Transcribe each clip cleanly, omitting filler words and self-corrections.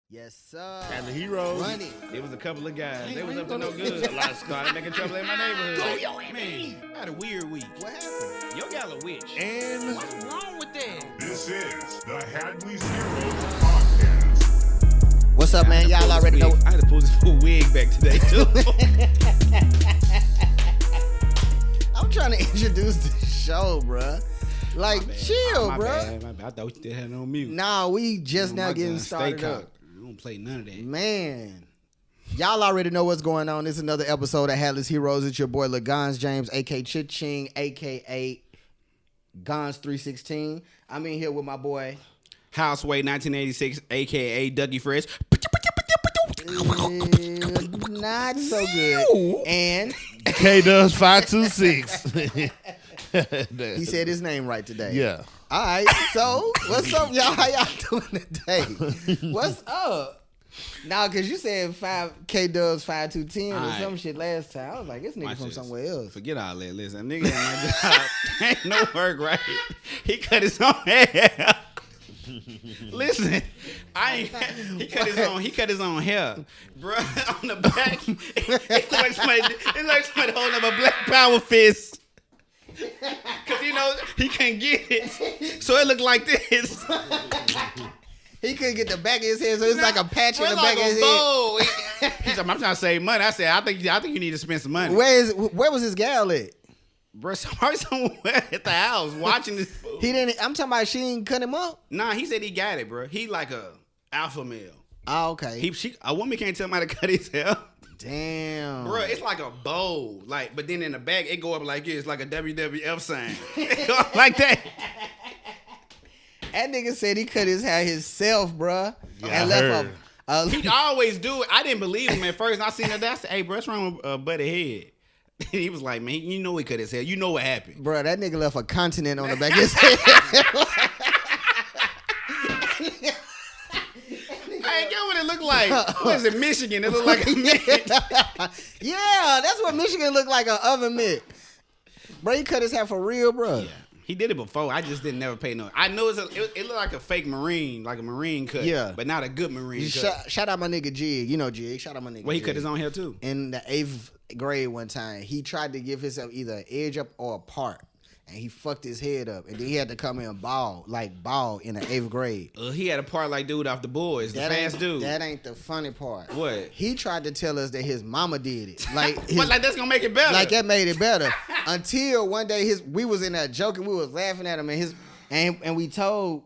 Yes, sir. And the heroes. Run it. It was a couple of guys. They was up to no good. A lot of started making trouble in my neighborhood. Oh, yo, man. I had a weird week. What happened? Your gal a witch. And What's wrong with that? This is the Hadley's Heroes Podcast. What's up, man? Y'all already know. I had to pull this full wig back today, too. I'm trying to introduce the show, bruh. Like, chill, My bruh. bad. I thought you still had it on mute. Nah, we just now getting Stay started up. cocked. I don't play none of that. Man. Y'all already know what's going on. This is another episode of Hadley's Heroes. It's your boy LaGons James, a.k.a. Ching, a.k.a. Gons316. I'm in here with my boy. Houseway 1986, a.k.a. Dougie Fresh. Not so good. And K does 526. he said his name right today. Yeah. All right. So, what's up, y'all? How y'all doing today? What's up? Nah, because you said 5K Dubs 5210 or Alright. some shit last time. I was like, this nigga Watch from this. somewhere else. Forget all that. Listen, nigga at my job ain't no work, right? He cut his own hair. Listen, he cut his own hair, bro. On the back, it looked like somebody holding up a black power fist. Cause he can't get it, so it looked like this. He couldn't get the back of his head, so it's like a patch in Bro, the like back of his bowl. He's like, I'm trying to save money. I said, I think you need to spend some money. head. Where was his gal at? Bro, somewhere at the house watching this fool. He didn't. I'm talking about she didn't cut him up. Nah, he said he got it, bro. He like a alpha male. Oh, okay. A woman can't tell him how to cut his hair. Damn. Bro, it's like a bowl. Like, but then in the back, it go up like this, like a WWF sign. It go up like that. That nigga said he cut his hair himself, bruh. Yeah, and I left a He always do it. I didn't believe him at first. And I seen that. I said, hey, bro, what's wrong with Buddy Head? And he was like, man, you know he cut his hair. You know what happened. Bruh, that nigga left a continent on the back of his head. I ain't get what it looked like. What is it, Michigan? It looked like a mitt. Yeah, that's what Michigan looked like, an oven mitt. Bro, he cut his hair for real, bro. Yeah. He did it before. I just didn't never pay no. I know it looked like a fake Marine, like a Marine cut. Yeah. But not a good Marine cut. Shout out my nigga Jig. You know Jig. Shout out my nigga Well, he Jig. cut his own hair too. In the 8th grade one time, he tried to give himself either an edge up or a part. And he fucked his head up. And then he had to come in bald in the 8th grade. He had a part like dude off the boys, the fast dude. That ain't the funny part. What? He tried to tell us that his mama did it. Like, But like that's gonna make it better. like that made it better. Until one day we was in there joking, we was laughing at him and we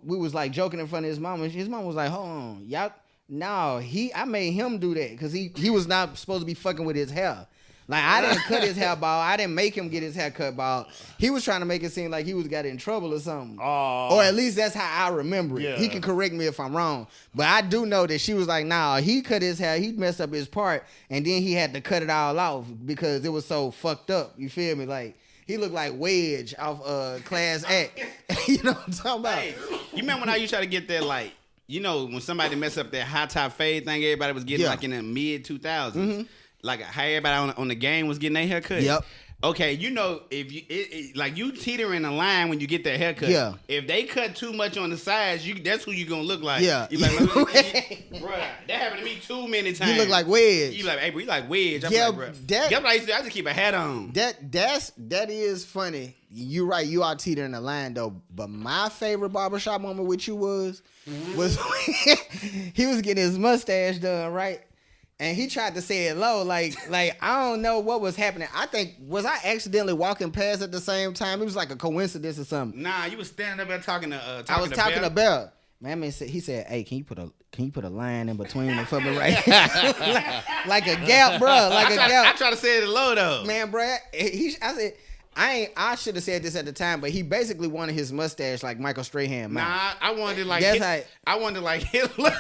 was like joking in front of his mom. And his mom was like, hold on, y'all. No, I made him do that because he was not supposed to be fucking with his hair. Like, I didn't cut his hair bald. I didn't make him get his hair cut bald. He was trying to make it seem like he got in trouble or something. Or at least that's how I remember it. Yeah. He can correct me if I'm wrong. But I do know that she was like, nah, he cut his hair. He messed up his part. And then he had to cut it all off because it was so fucked up. You feel me? Like, he looked like Wedge off Class Act. You know what I'm talking about? Hey, you remember when I used to try to get that, like, when somebody messed up that high top fade thing everybody was getting like in the mid 2000s? Mm-hmm. Like how everybody on the game was getting their haircut. Yep. Okay, if you like you teeter in a line when you get that haircut. Yeah. If they cut too much on the sides, that's who you gonna look like. Yeah. You like, bro, that happened to me too many times. You look like Wedge. You like, hey, bro, you like Wedge. I'm Yeah, like, bro. that- That's what I used to do. I just keep a hat on. That is funny. You right, you are teetering the line though. But my favorite barbershop moment with you was when he was getting his mustache done, right? And he tried to say it low, like I don't know what was happening. Was I accidentally walking past at the same time? It was like a coincidence or something. Nah, you was standing up there talking to. I was talking to Bell. Man, he said, "Hey, can you put a line in between them for me, right?" like a gap, bro. I try to say it low though. Man, bro, I said. I should have said this at the time, but he basically wanted his mustache like Michael Strahan. Nah, I wanted like I wanted like Hitler.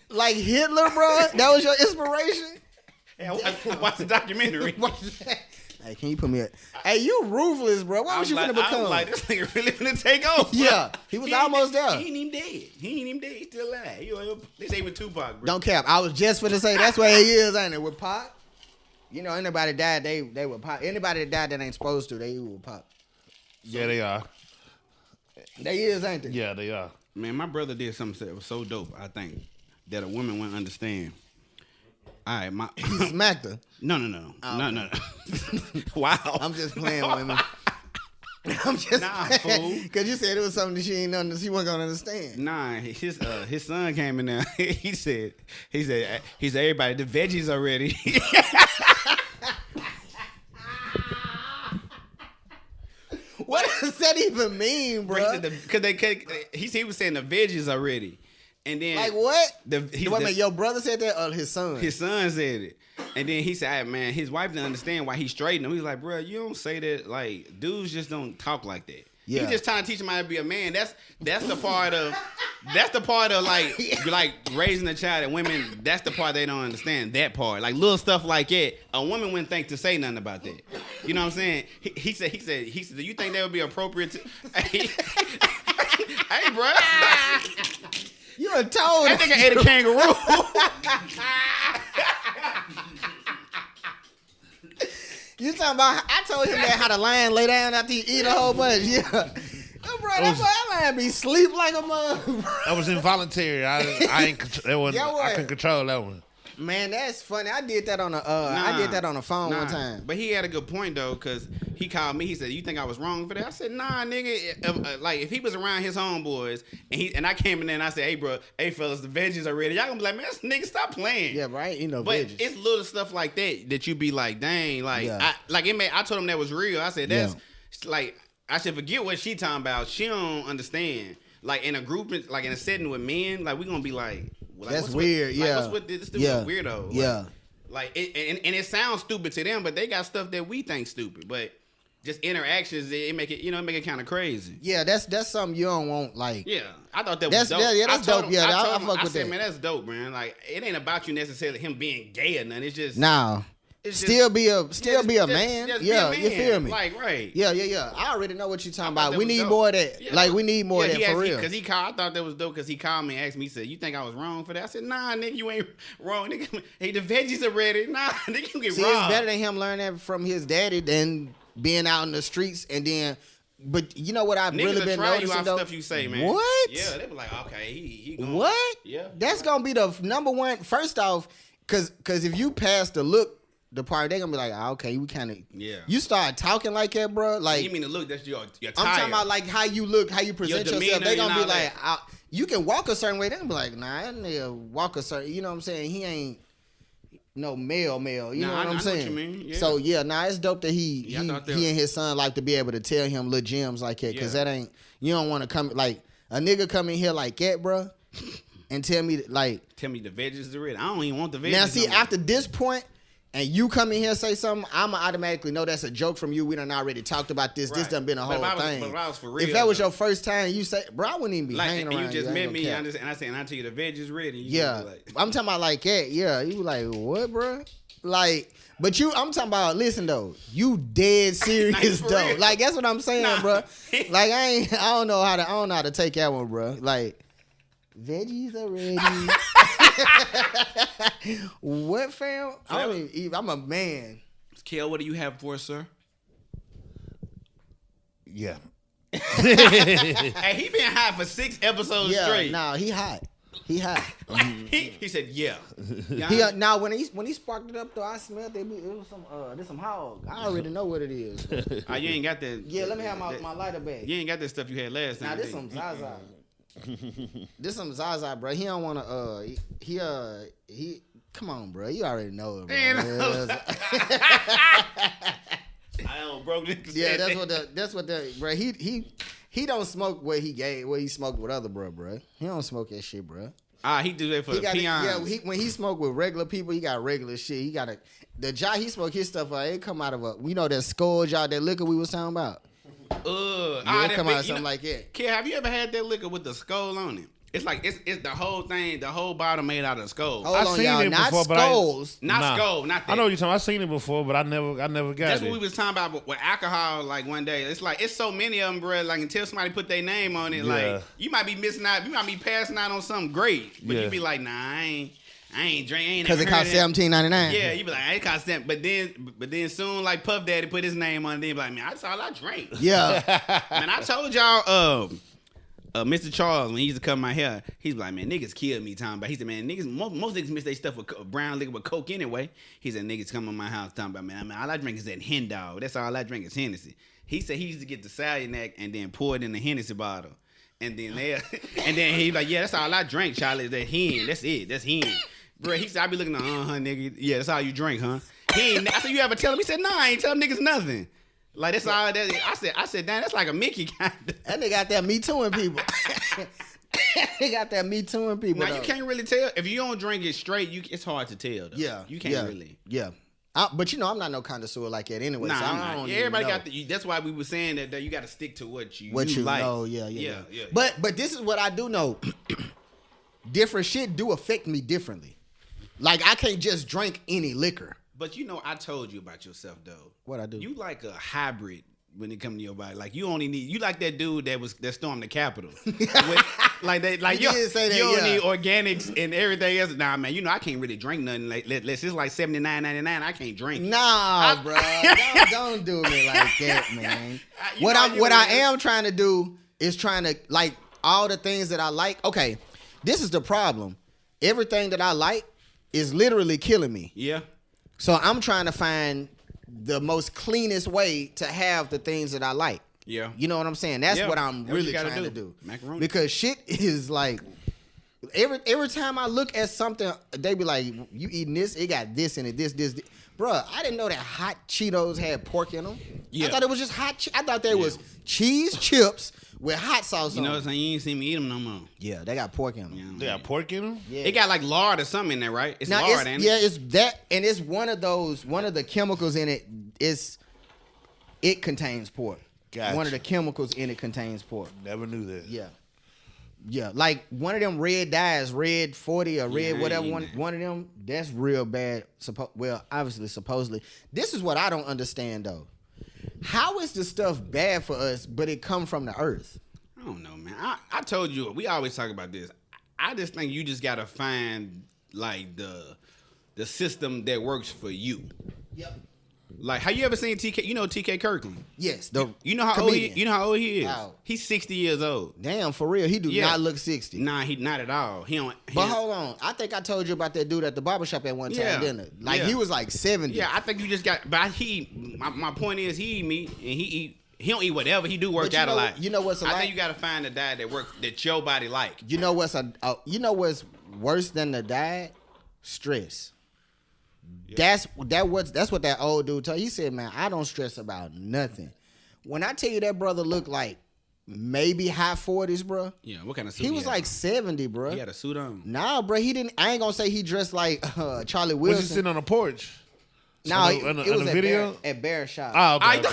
Like Hitler, bro? That was your inspiration? Hey, I watched the documentary. Hey, can you put me Hey, you ruthless, bro. What was you finna become? I was like, this nigga really finna take over. Yeah, he was almost there. He ain't even dead. He's still alive. This ain't with Tupac, bro. Don't cap. I was just finna say, that's where he is, ain't it? With Pac? You know, anybody died, they would Pac. Anybody that died that ain't supposed to, they would Pac. Yeah, they are. They is, ain't they? Yeah, they are. Man, my brother did something that was so dope, I think, that a woman wouldn't understand. All right, He smacked her. No. Oh, No. Wow. I'm just playing with women. I'm just fool. Because you said it was something that she wasn't gonna understand. Nah, his son came in there. He said everybody, the veggies are ready. What does that even mean, bro? Because he was saying the veggies are ready, and then Like what? Wait a minute, your brother said that, or his son? His son said it. And then he said, hey, man, his wife didn't understand why he straightened him. He was like, bro, you don't say that. Like, dudes just don't talk like that. Yeah. He just trying to teach him how to be a man. That's the part of like raising a child, and women, that's the part they don't understand. That part. Like little stuff like that. A woman wouldn't think to say nothing about that. You know what I'm saying? He said, do you think that would be appropriate to hey, bro. You a told That nigga ate a kangaroo. You talking about? I told him that how the lion lay down after you eat a whole bunch. Yeah, oh, bro, that lion be sleep like a mother. That was involuntary. I couldn't control that one. Man, that's funny. I did that on a phone one time. But he had a good point though, cause he called me. He said, "You think I was wrong for that?" I said, "Nah, nigga. Like if he was around his homeboys and I came in there and I said, hey, bro, hey fellas, the veggies are ready. Y'all gonna be like, man, this nigga stop playing." Yeah, right. You know, but veggies. it's little stuff like that you be like, dang, like Yeah. I told him that was real. I said that's like I should forget what she talking about. She don't understand. Like in a group, like in a setting with men, like we gonna be like. That's weird. Yeah. What's with this dude is weirdo? Yeah. Like and it sounds stupid to them, but they got stuff that we think stupid. But just interactions, it make it kind of crazy. Yeah, that's something you don't want. Like, yeah, I thought that was dope. Yeah, that's dope. Yeah, I fuck with I said, that. man, that's dope, man. Like, it ain't about you necessarily him being gay or nothing. It's just It's still be a man. just be a Yeah, man. you feel me? Like, right. Yeah. I already know what you're talking I thought about. that We was need dope. more of that. Yeah. Like, we need more of that for real. Because he called, I thought that was dope because he called me and asked me, he said, you think I was wrong for that? I said, nah, nigga, you ain't wrong. Nigga, hey, the veggies are ready. Nah, nigga, you get See, robbed. it's better than him learning that from his daddy than being out in the streets and then. But you know what I've Niggas really will been try you noticing off though? stuff you say, man. What? Yeah, they be like, okay, he gonna, What? Yeah. That's gonna be the number one. First off, cause if you pass the look the part, they gonna be like, okay, we kind of. Yeah. You start talking like that, bro. Like You mean to look? That's your tire. I'm talking about like how you look, how you present Your yourself. demeanor They gonna and be all like, you can walk a certain way. They gonna be like, nah, that nigga walk a certain. You know what I'm saying? He ain't no male. You know what I'm saying? I know what you mean. Yeah. So yeah, it's dope that he I thought that- and his son like to be able to tell him little gems like that, because Yeah. that ain't, you don't want to come like a nigga come in here like that, bro, and tell me like. Tell me the veggies are ready. I don't even want the veggies. Now, see, no more. after this point, and you come in here and say something, I'ma automatically know that's a joke from you. We done already talked about this. This Right. done been a But whole if I was- thing. but if I was for real, if that was though. your first time, you say, bro, I wouldn't even be like, hanging and around you just I met ain't me, gonna cap. and I said, and I tell you the veggies ready. You Yeah, be like, I'm talking about like that. Yeah, you like what, bro? Like, but I'm talking about. Listen though, you dead serious for though. real. Like that's what I'm saying, Nah. bro. Like I don't know how to take that one, bro. Like veggies are ready. What, fam? I don't even eat. I'm a man. Kell, what do you have for us, sir? Yeah. Hey, he been high for 6 episodes Yeah, straight. he hot. He hot. He said, yeah. Now when he sparked it up though, I smelled it. It was some hog. I already know what it is. You ain't got that. Yeah, let me have my lighter back. You ain't got that stuff you had last time. Now this did some you? Zaza. This some Zaza, bro. He don't want to. He. Come on, bro. You already know it, bro. Man, I don't broke this. Yeah, that's what the bro. He don't smoke what he smoked with other bro. He don't smoke that shit, bro. He do that for the peons. Yeah, when he smoke with regular people, he got regular shit. He got the jar he smoke his stuff. It come out of that skull jar, that liquor we was talking about. Yeah, It come out of something like that. Kid, have you ever had that liquor with the skull on it? It's like it's the whole thing, the whole bottle made out of skull. Hold I on, seen y'all. it Not before, but skulls. Not skull, not that. I know what you're talking about. I seen it before, but I never got That's it. what we was talking about with alcohol. Like one day, it's like it's so many of them, bro. Like until somebody put their name on it, Yeah. like you might be missing out. You might be passing out on something great, but Yeah. you be like, nah, I ain't drink. I ain't Because it never cost heard of that. $17.99. Yeah, you be like, I ain't cost that. But then soon, like Puff Daddy put his name on it. Then be like, man, that's all I drink. Yeah. Man, I told y'all, Mr. Charles, when he used to cut my hair, he's like, man, niggas kill me talking about. He said, man, niggas, most niggas mix their stuff with brown liquor with coke anyway. He said, niggas come to my house talking about, man, all I drink is that hen dog. That's all I drink is Hennessy. He said he used to get the Salionac and then pour it in the Hennessy bottle. And then he's like, yeah, that's all I drink, Charlie, is that hen. That's it. That's hen. Bro, he said, I be looking at, nigga. Yeah, that's all you drink, huh? I said, you ever tell him? He said, nah, I ain't tell niggas nothing. Like, that's all that. I said, damn, that's like a Mickey kind of. That nigga got that Me Tooing people. He got that Me Tooing people. Now, you can't really tell. If you don't drink it straight, it's hard to tell, though. Yeah. You can't really. Yeah. But, I'm not no connoisseur like that anyway. Nah, so I'm not. Everybody got that's why we were saying that you got to stick to what you like. Know. Yeah. But this is what I do know. Different shit do affect me differently. Like, I can't just drink any liquor. But I told you about yourself though. What I do? You like a hybrid when it comes to your body. Like you like that dude that stormed the Capitol. You don't need organics and everything else. Nah, man. I can't really drink nothing. Like it's like $79.99. I can't drink. Nah, bro. Don't do me like that, man. What I am trying to do is trying to like all the things that I like. Okay, this is the problem. Everything that I like is literally killing me. Yeah. So I'm trying to find the most cleanest way to have the things that I like. Yeah. You know what I'm saying? That's what I'm really trying to do. Macaroni. Because shit is like every time I look at something, they be like, you eating this? It got this in it, this. Bruh, I didn't know that hot Cheetos had pork in them. Yeah. I thought it was just hot. I thought they was cheese chips with hot sauce on them. You know what I'm saying? You ain't seen me eat them no more. Yeah, they got pork in them. Yeah, they got pork in them? Yeah. It got like lard or something in there, right? It's lard, ain't it? Yeah, it's that. And it's one of the chemicals in it it contains pork. Gotcha. One of the chemicals in it contains pork. Never knew that. Yeah. Yeah, like one of them red dyes, red 40 or red whatever, one of them, that's real bad. Obviously, supposedly. This is what I don't understand, though. How is the stuff bad for us, but it come from the earth? I don't know, man. I told you, we always talk about this. I just think you just got to find, like, the system that works for you. Yep. Like, have you ever seen TK? You know TK Kirkland? Yes. You know how old he? You know how old he is? Wow. He's 60 years old. Damn, for real, he do not look 60. Nah, he not at all. But hold on, I think I told you about that dude at the barbershop at one time, didn't I? Like he was like 70. Yeah, I think you just got. But my point is, he eat meat and he don't eat whatever. He do work out a lot. You know what's I think you got to find a diet that your body like. You know what's worse than the diet? Stress. Yeah. That's what that old dude told. He said, man, I don't stress about nothing. When I tell you that brother looked like maybe high 40s, bro. Yeah, what kind of suit he was like 70, bro. He had a suit on. Nah, bro, he didn't. I ain't gonna say he dressed like Charlie Wilson. Was he sitting on a porch? No, it was video? at Bear Shop. Oh, okay.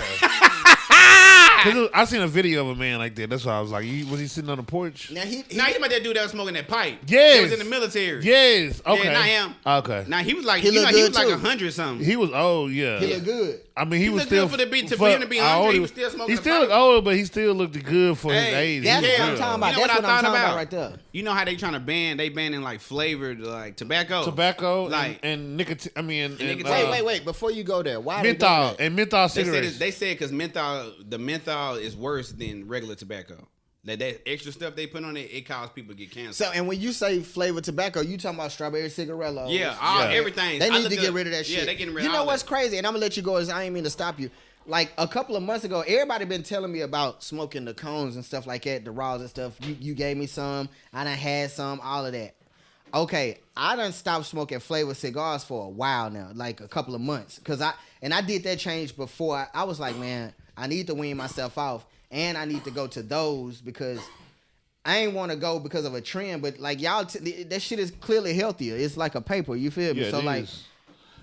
I seen a video of a man like that. That's why I was like, was he sitting on the porch? Now he about that dude that was smoking that pipe. Yes. He was in the military. Yes. Okay. Yeah, not him. Okay. Now he was like, he was like 100 something. He was old, yeah. He looked good. I mean, he was looked still good for him to be 100. He was still smoking. He still looked old, but he still looked good for his age. That's what I'm talking about. You know That's what I'm talking about right there. You know how they trying to ban? They banning like flavored like tobacco, like and nicotine. I mean, wait. Before you go there, why menthol and menthol cigarettes? They said because the menthol is worse than regular tobacco. That extra stuff they put on it, it causes people to get cancer. So, and when you say flavored tobacco, you talking about strawberry cigarillos? Yeah, everything. They need to get rid of that shit. Yeah, they getting rid of it. You know what's crazy? And I'm gonna let you go. I ain't mean to stop you. Like a couple of months ago, everybody been telling me about smoking the cones and stuff like that, the raws and stuff. You gave me some. I done had some. All of that. Okay, I done stopped smoking flavored cigars for a while now, like a couple of months. I did that change before. I was like, man, I need to wean myself off. And I need to go to those because I ain't want to go because of a trend. But like y'all, that shit is clearly healthier. It's like a paper. You feel me? Yeah, so like,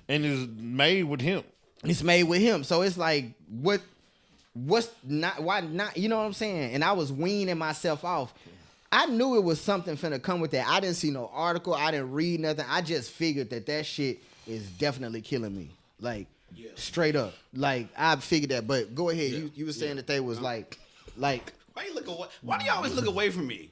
and it's made with hemp. It's made with hemp. So it's like, what's not? Why not? You know what I'm saying? And I was weaning myself off. I knew it was something finna come with that. I didn't see no article. I didn't read nothing. I just figured that shit is definitely killing me. Like. Yeah. Straight up, like I figured that, but go ahead. You were saying that they was like. Why you look away? Why do you always look away from me?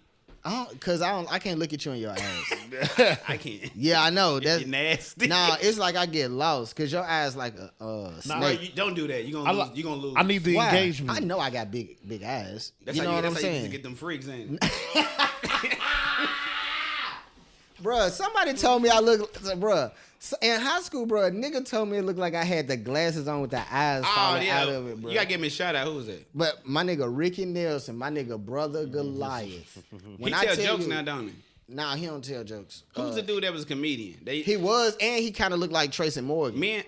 I can't look at you in your ass. I can't. Yeah, I know. That's You're nasty. Nah, it's like I get lost because your ass like a snake. No, you don't do that. You're gonna lose. You're gonna lose. I need the Why? engagement. I know I got big ass. That's you know how what I'm that's how you saying? get them freaks in. Bruh, somebody told me I look, bruh. In high school, bruh, a nigga told me it looked like I had the glasses on with the eyes falling out of it, bruh. You gotta give me a shout out. Who was that? But my nigga Ricky Nelson, my nigga brother Goliath. He tell jokes now, don't he? Nah, he don't tell jokes. Who's the dude that was a comedian? He was, and he kind of looked like Tracy Morgan. Me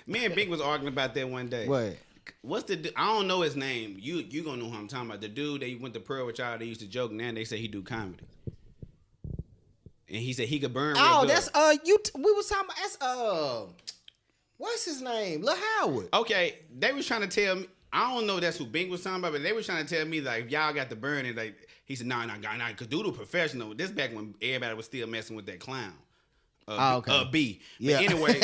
and Big was arguing about that one day. What? What's the? I don't know his name. You gonna know who I'm talking about? The dude that went to Pearl with y'all. They used to joke. Now they say he do comedy. And he said he could burn. Oh, real good. that's we was talking about. That's what's his name? Lil Howard. Okay, they was trying to tell me. I don't know if that's who Bing was talking about, but they was trying to tell me like if y'all got to burn it. Like he said, nah, cause dude was professional. This back when everybody was still messing with that clown. Okay. B. Yeah. But anyway,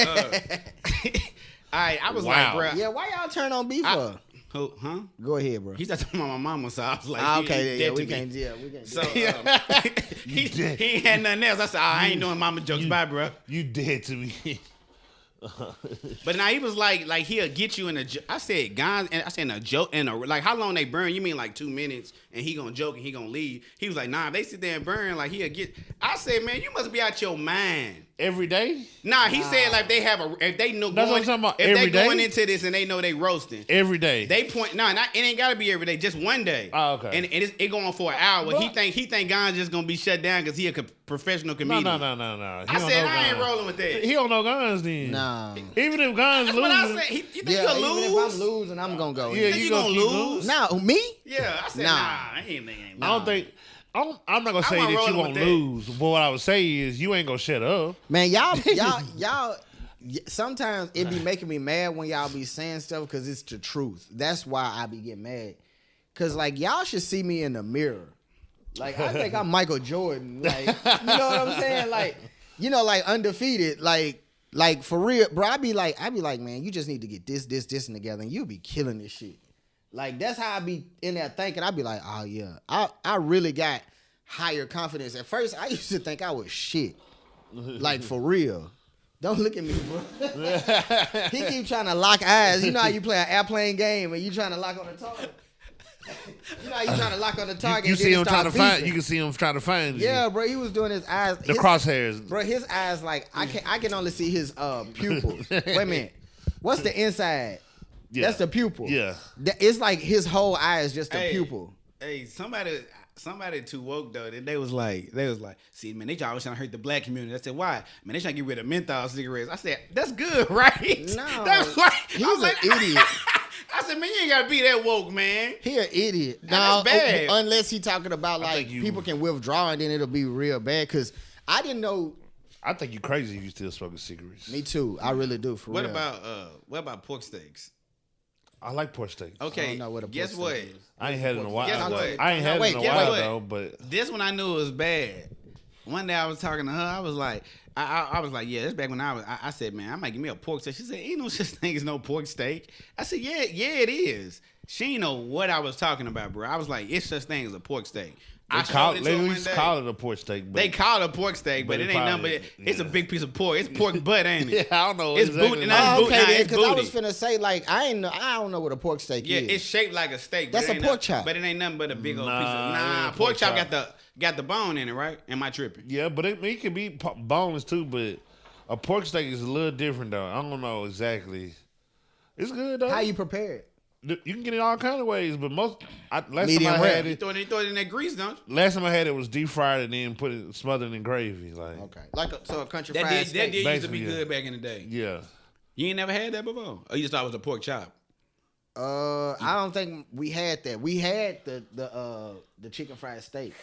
I was Wow. like, bro. Yeah, why y'all turn on B for? Huh? Go ahead, bro. He started talking about my mama, so I was like, Okay, he yeah, dead we to me. can't. Yeah, we can't. So do that. he ain't had nothing else. I said, I ain't doing mama jokes. Bye, bro. You dead to me. But now he was like he'll get you in a. I said, guys, and I said in a joke and like how long they burn? You mean like 2 minutes? And he gonna joke and he gonna leave. He was like, nah, if they sit there and burn, like he'll get. I said, man, you must be out your mind. Every day? Nah, he said like they have if they know That's what going, I'm talking about. if Every they going day? into this and they know they roasting. Every day. They point it ain't gotta be every day, just one day. Oh, okay. And it going for an hour. He think Gon's just gonna be shut down because he a professional comedian. No. I said I ain't rolling with that. He don't know guns then. Nah. Even if guns That's losing. what I said. You think Yeah, you gonna even lose? if I'm losing, I'm gonna go. Yeah, think you you gonna gonna keep lose? Now me? Yeah, I said Nah. I ain't. I don't think. I'm not gonna say wasn't that you rolling won't with that. lose, but what I would say is you ain't gonna shut up. Man, y'all. Sometimes it be making me mad when y'all be saying stuff because it's the truth. That's why I be getting mad. Cause like y'all should see me in the mirror. Like I think I'm Michael Jordan. Like you know what I'm saying? Like like undefeated. Like for real, bro. I be like, man, you just need to get this, and together, and you'll be killing this shit. Like that's how I be in there thinking. I be like, oh yeah, I really got higher confidence. At first, I used to think I was shit. Like for real. Don't look at me, bro. He keep trying to lock eyes. You know how you play an airplane game and you trying to lock on the target. You know how you trying to lock on the target. You and see then him it trying to start find. beeping. You can see him trying to find you. Yeah, bro. He was doing his eyes. The crosshairs. Bro, his eyes like I can only see his pupils. Wait a minute. What's the inside? Yeah. That's the pupil. Yeah. It's like his whole eye is just a pupil. Hey, somebody too woke though. They was like, see, man, they always trying to hurt the black community. I said, why? Man, they trying to get rid of menthol cigarettes. I said, that's good, right? No, that was like, he's I was an like, idiot. I said, man, you ain't gotta be that woke, man. He an idiot. That's bad. Unless he talking about like think you- people can withdraw and then it'll be real bad. Cause I didn't know. I think you crazy if you still smoking cigarettes. Me too. I really do. For What real. what about pork steaks? I like pork steak. Okay, I don't know what a pork guess steak what? is. I ain't had it in a while. Guess what? I ain't had it in a Guess while what? though, but This one I knew was bad. One day I was talking to her. I was like, I was like, yeah, that's back when I said, man, I might give me a pork steak. She said, ain't no such thing as no pork steak. I said, yeah, it is. She didn't know what I was talking about, bro. I was like, it's such thing as a pork steak. they I call showed it they to her at one least day. call it a pork steak. But They call it a pork steak, but But it it ain't nothing. probably- But it's a yeah. big piece of pork. It's pork butt, ain't it? yeah, I don't know. It's exactly booty- what nah, it it's is. booty. Okay, then, it's because I booty. was finna say like I don't know what a pork steak Yeah, is. it's shaped like a steak. That's but it a ain't pork chop. But it ain't nothing but a big old piece of Nah, it ain't pork chop got the bone in it, right? Am I tripping? Yeah, but it can be boneless too. But a pork steak is a little different though. I don't know exactly. It's good though. How you prepare it? You can get it all kind of ways, but last Medium time I rare. had You it, throw it in that grease, don't you? last time I had it was deep fried and then put it smothered in gravy. Like Okay, like a country That fried did steak. used to be Basically, good back in the day. yeah, You ain't never had that before? Or you just thought it was a pork chop? I don't think we had that. We had the chicken fried steak.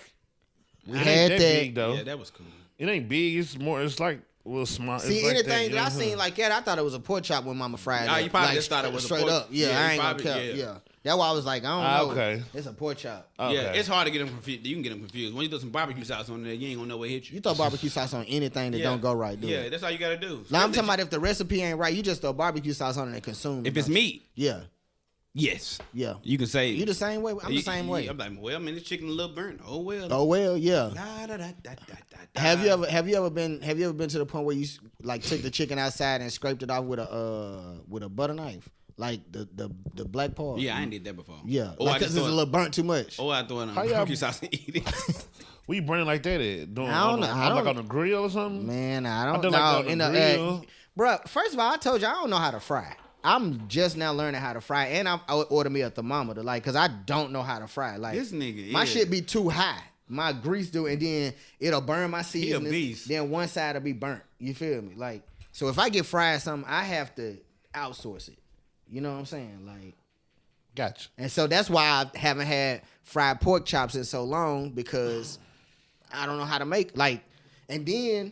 We it had ain't that. big though. Yeah, that was cool. It ain't big. It's more. It's like a little small. See, it's like anything you that I know? seen like that, I thought it was a pork chop when Mama fried Oh, it. you probably Like, just thought it was a straight pork- up. Yeah, yeah, I you ain't probably- gonna care. yeah. Yeah, that's why I was like, I don't know. Okay. It's a pork chop. Okay. Yeah, it's hard to get them confused. You can get them confused. When you throw some barbecue sauce on there, you ain't gonna know what hit you. You throw barbecue sauce on anything that Yeah. don't go right, dude. Yeah, that's all you gotta do. Now I'm talking about if the recipe ain't right, you just throw barbecue sauce on it and consume. if it. it's meat. Yeah. Yes. Yeah. You can say You the same way? I'm the same way. I'm like, well, man, this chicken a little burnt. Oh well. Oh well, yeah. Da, da, da, da, da, da. Have you ever been to the point where you like took the chicken outside and scraped it off with a butter knife, like the black part? Yeah, I ain't did that before. Yeah, Oh, because it's a little burnt too much. Oh, I throw it on How y'all- barbecue sauce and eat it. What you burning like that at? Doing I don't know. I like don't- on the grill or something? Man, I don't do know. like on the grill. Bruh, first of all, I told you I don't know how to fry. I'm just now learning how to fry, and I would order me a thermometer, like, cause I don't know how to fry. Like, This nigga, my yeah. shit be too high. My grease do, and then it'll burn my seasonings. beast. Then one side will be burnt. You feel me? Like, so if I get fried something, I have to outsource it. You know what I'm saying? Like, Gotcha. and so that's why I haven't had fried pork chops in so long, because I don't know how to make, like, and then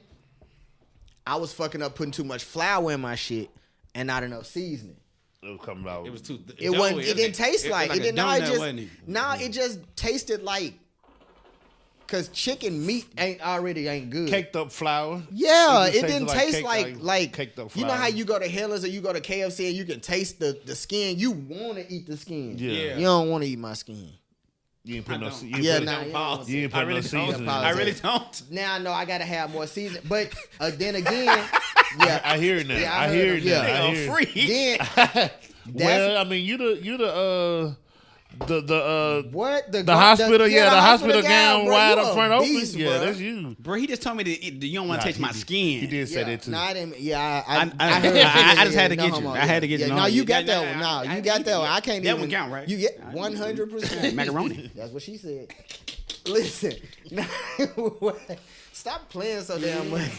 I was fucking up putting too much flour in my shit and not enough seasoning. It was coming out. It was too. It wasn't. It didn't taste like it. Didn't. It just tasted like. Cause chicken meat ain't good. Caked up flour. Yeah, It it just didn't tasted taste like like caked up you know flour. how you go to Hellas or you go to KFC and you can taste the skin. You want to eat the skin. Yeah. You don't want to eat my skin. You ain't put no. don't. You ain't Yeah, put, nah, Don't you pause. don't. you ain't I put really no don't. seasoning. I I really don't. Now I know I gotta have more season, but then again, yeah, I hear it now. Yeah, I I heard hear it. it Yeah. now. I Nigga, hear it. free. then Well, I mean, you the what the hospital, yeah, the hospital gown bro, wide you up a front open. beast, Yeah, bro. that's you. Bro, he just told me that you don't want to taste my skin. He did say that too. No, I didn't. Yeah, I heard I just had to no get you. homo, I had to get you. No, No, you yeah, got yeah, that yeah, one. No, I you got that one. yeah. I can't That even. one count, right? You get 100%. Macaroni. That's what she said. Listen, stop playing so damn much.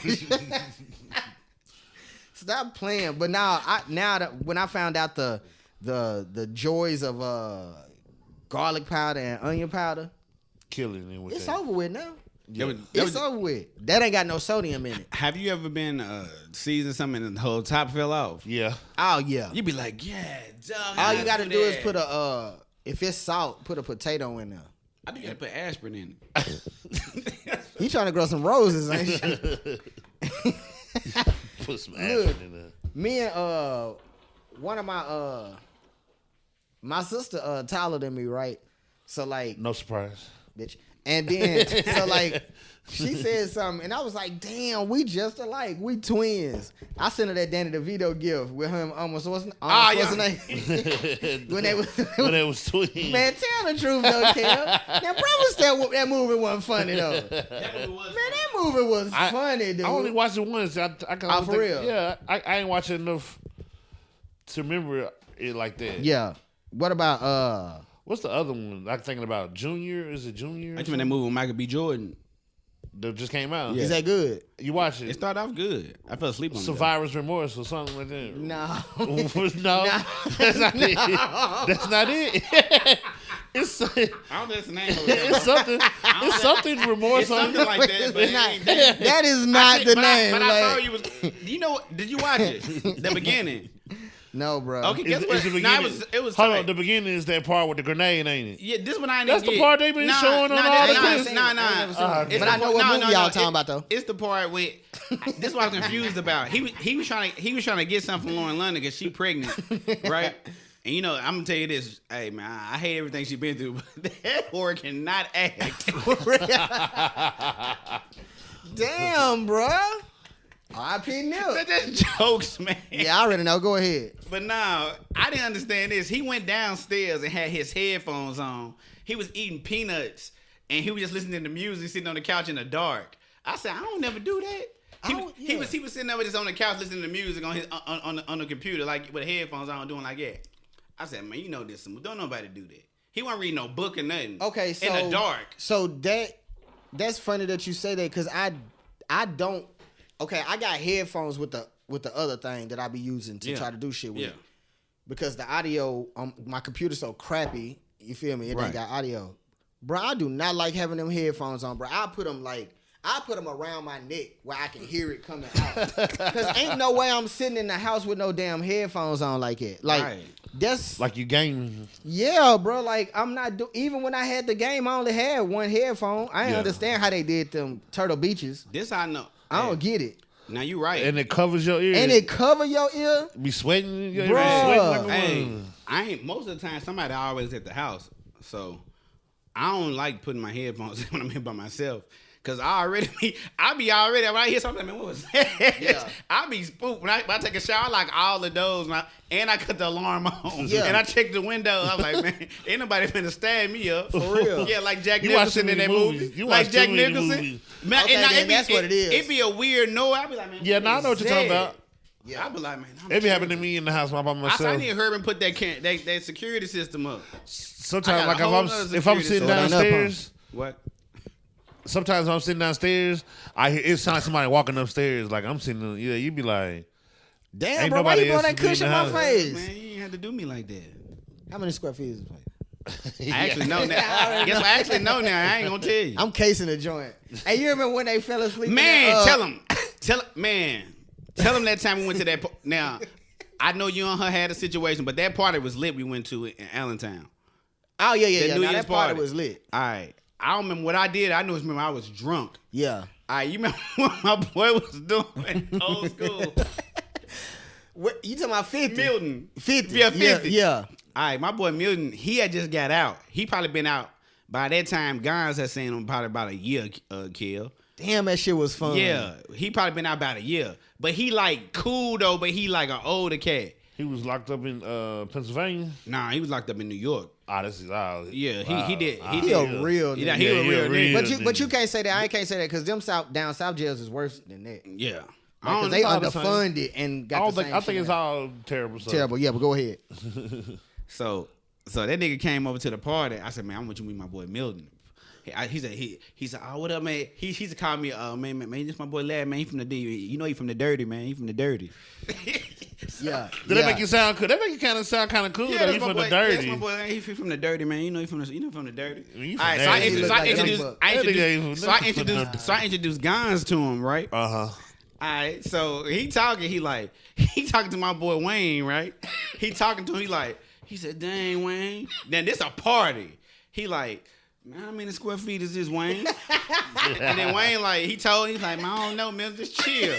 Stop playing. But now that when I found out the joys of garlic powder and onion powder, Killing it with it's that. over with now. That It's was- over with. That ain't got no sodium in it. Have you ever been seasoning something and the whole top fell off? Yeah. Oh yeah. You be like, yeah, dog. All you gotta do is that. put if it's salt, put a potato in there. I think you gotta put aspirin in it. He trying to grow some roses, ain't she? Put some Look. aspirin in there. Me and one of my sister taller than me, right? So like, No surprise. bitch. And then so like she said something and I was like, damn, we just alike. We twins. I sent her that Danny DeVito gift with him almost what's name? when they was When it was twins. Man, tell the truth though, Kell. Now promise that movie wasn't funny though. Man, that movie was funny, dude. I only watched it once. I Oh, for real? Yeah, I ain't watching enough to remember it like that. Yeah. What about What's the other one? I'm thinking about Junior. Is it Junior? I remember that movie with Michael B. Jordan. That just came out. is that good? You watch it? It started off good. I fell asleep on it. Survivor's Remorse or something like that. No. No, that's not it. That's not it. It's I don't know that's the name of it. it's something. It's something remorse. It's something like that, but It's it not- ain't that. that is not the name. But I saw like- you was. You know? Did you watch it? The beginning. No, bro. Okay, guess what? the Nah, beginning. it was. Hold tight. on. The beginning is that part with the grenade, ain't it? Yeah, this one I didn't That's get. the part they been showing on all the clips. Nah. I ain't never seen it. It's But the I know part- what movie y'all talking it- about though. It's the part with. This is what I was confused about. He was trying to get something from Lauren London because she pregnant, right? And you know, I'm gonna tell you this. Hey man, I hate everything she's been through, but that whore cannot act. Damn, bro. R.I.P. Nip. That's just jokes, man. Yeah, I already know. Go ahead. But no, I didn't understand this. He went downstairs and had his headphones on. He was eating peanuts and he was just listening to music, sitting on the couch in the dark. I said, I don't never do that. He was sitting there just on the couch listening to music on his on the computer, like with headphones on, doing like that. I said, man, you know this. Don't nobody do that. He wasn't reading no book or nothing. Okay, so in the dark. So that's funny that you say that because I don't. Okay, I got headphones with the other thing that I be using to try to do shit with. Yeah. Because the audio, my computer's so crappy. You feel me? It ain't Right. got audio, bro. I do not like having them headphones on, bro. I put them around my neck where I can hear it coming out. Cause ain't no way I'm sitting in the house with no damn headphones on like that. Like Right. that's Like you gaming. yeah, bro. Like I'm not even when I had the game, I only had one headphone. I didn't Yeah. understand how they did them Turtle Beaches. This I know. I don't get it. Now you right. And it covers your ears. And it cover your ear. be sweating. Your ears Bruh. be sweating like a Hey, mother. most of the time somebody always at the house, so I don't like putting my headphones in when I'm here by myself. Cause I be already when I hear something, man, what was that? Yeah. I be spooked when I take a shower. I like all the doors, and I cut the alarm on. Yeah. And I check the window. I'm like, man, ain't nobody finna stab me up For real. Yeah, like Jack You watch Nicholson too in many that movies. movie. You Like watch Jack too many Nicholson. movies. Man, Okay, then that's what it is. It be a weird noise. I be like, man, Yeah, now I know what you're talking about. Yeah, I be like, man, It be happening to me in the house when I'm by I myself. need Herman put that security system up. Sometimes, I like got a whole nother if I'm security sitting system. downstairs, What? sometimes when I'm sitting downstairs, I hear it's like somebody walking upstairs. Like I'm sitting, yeah, you be like, Damn, Ain't bro, why nobody you brought else that be in cushion the in my house. face? Man, you ain't have to do me like that. How many square feet is this place? I actually know now. Guess what? I actually know now. I ain't gonna tell you. I'm casing the joint. Hey, you remember when they fell asleep? Man, in that, tell him that time we went to that. Now, I know you and her had a situation, but that party was lit. We went to in Allentown. Oh yeah, That yeah. New Now Year's that party party. was lit. All right, I don't remember what I did. I remember I was drunk. Yeah. All right, you remember what my boy was doing? Old school. What, you talking about 50? Milton. 50. Yeah, 50. Yeah. All right, my boy Milton, he had just got out. He probably been out. By that time, Gons had seen him probably about a year, Kell. Damn, that shit was fun. Yeah, he probably been out about a year. But he like cool though, but he like an older cat. he was locked up in Pennsylvania. Nah, he was locked up in New York. Ah, this is loud. Yeah, he did. He He did. a real Yeah, nigga. he a real nigga. But you can't say that. I can't say that because them down south jails is worse than that. Yeah. Because they all the same. underfunded and got the same I think shit it's now. all terrible stuff. Terrible. Yeah, but go ahead. So that nigga came over to the party. I said, man, I want you to meet my boy Milton. He said, oh, what up, man? He used to call me, man, this my boy Lad, man. He from the D. You know he from the dirty, man. He from the dirty. Yeah. Did that make you sound cool? That make you kind of sound kind of cool. Yeah, though. that's You my from boy. the dirty. That's my boy. He from the dirty, man. You know he from the dirty. You from All right, nasty. He look like a introduced young so I introduced Gons to him, right? Uh-huh. All right, so he talking to my boy Wayne, right? He talking to him, he said, dang, Wayne. Then this a party. He like, man, how many square feet is this, Wayne? And then Wayne, he's like, man, I don't know, man, just chill.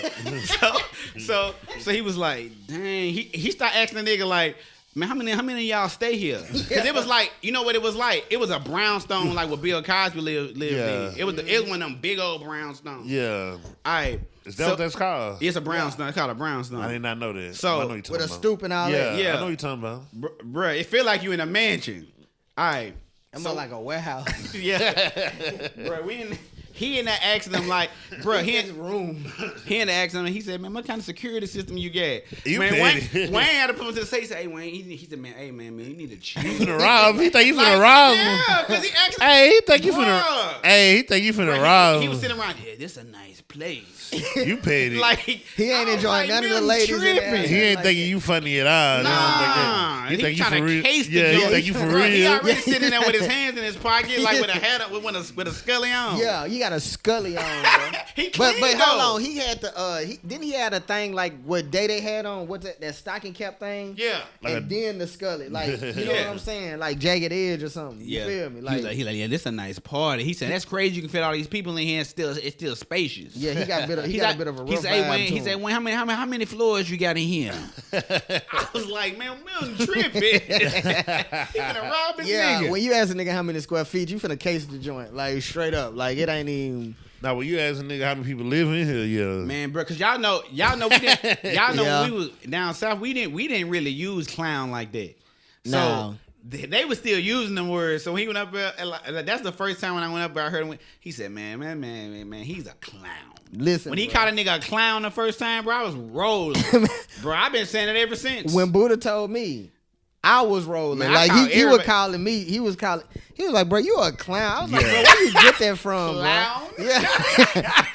so he was like, dang. He started asking the nigga, like, man, how many of y'all stay here? Because it was like, you know what it was like? It was a brownstone, like where Bill Cosby lived Yeah. in. It was one of them big old brownstones. Yeah. All right. Is that what that's called? It's a brownstone. It's called a brownstone. I did not know that. So, I know you're talking With a about. stoop and all Yeah, that. Yeah. I know what you're talking about. Bruh, it feel like you in a mansion. All right. I'm like a warehouse. Yeah. Bruh, he in there asking him like, bruh, he His room. in there asking him, he said, man, what kind of security system you got? You man, petty. Wayne had to put him to the state. He said, hey, Wayne, he said, man, hey, man, you need to chill. You finna rob. He think you finna rob him. Yeah, because he actually. Hey, he think you Bruh. finna. Hey, he think you finna rob He was him. sitting around, yeah, this a nice place. You petty. Like He ain't I was enjoying none of the man, ladies in there. tripping. He ain't like thinking you funny at all. Nah, he think you tryna for real. case the Yeah, he joint. think you for Bruh, He real. already sitting there with his hands in his pocket, like with a hat up, with a scully on. Yeah, you got a scully on, bro. He But clean, hold though. on, he had the didn't he had a thing like what Day Day had on? What's that stocking cap thing? Yeah. Like And then the scully, like you know what Yeah. I'm saying, like jagged edge or something. You feel me? He was like, yeah, this a nice party. He said, that's crazy. You can fit all these people in here, and it's still spacious. yeah, he got a bit of He's a like- bit of a rough he said, hey, vibe Wayne, to he him. said, Wayne, how many floors you got in here? I was like, man, Milton tripping. He finna rob his Yeah, nigga. when you ask a nigga how many square feet, you finna case the joint like straight up, like it ain't even. Now, when you ask a nigga how many people live in here, yeah. Man, bro, cause y'all know we didn't, Yeah. when we was down south, we didn't really use clown like that. So No. they were still using them words. So when he went up there, that's the first time when I went up there, I heard him. He said, man, he's a clown. Listen, When he bro. called a nigga a clown the first time, bro, I was rolling. Bro, I've been saying it ever since. When Buddha told me, I was rolling. Man, I like call he was everybody- calling me. He was like, bro, you a clown. I was like, Yeah. bro, where you get that from, Clown? bro? Yeah.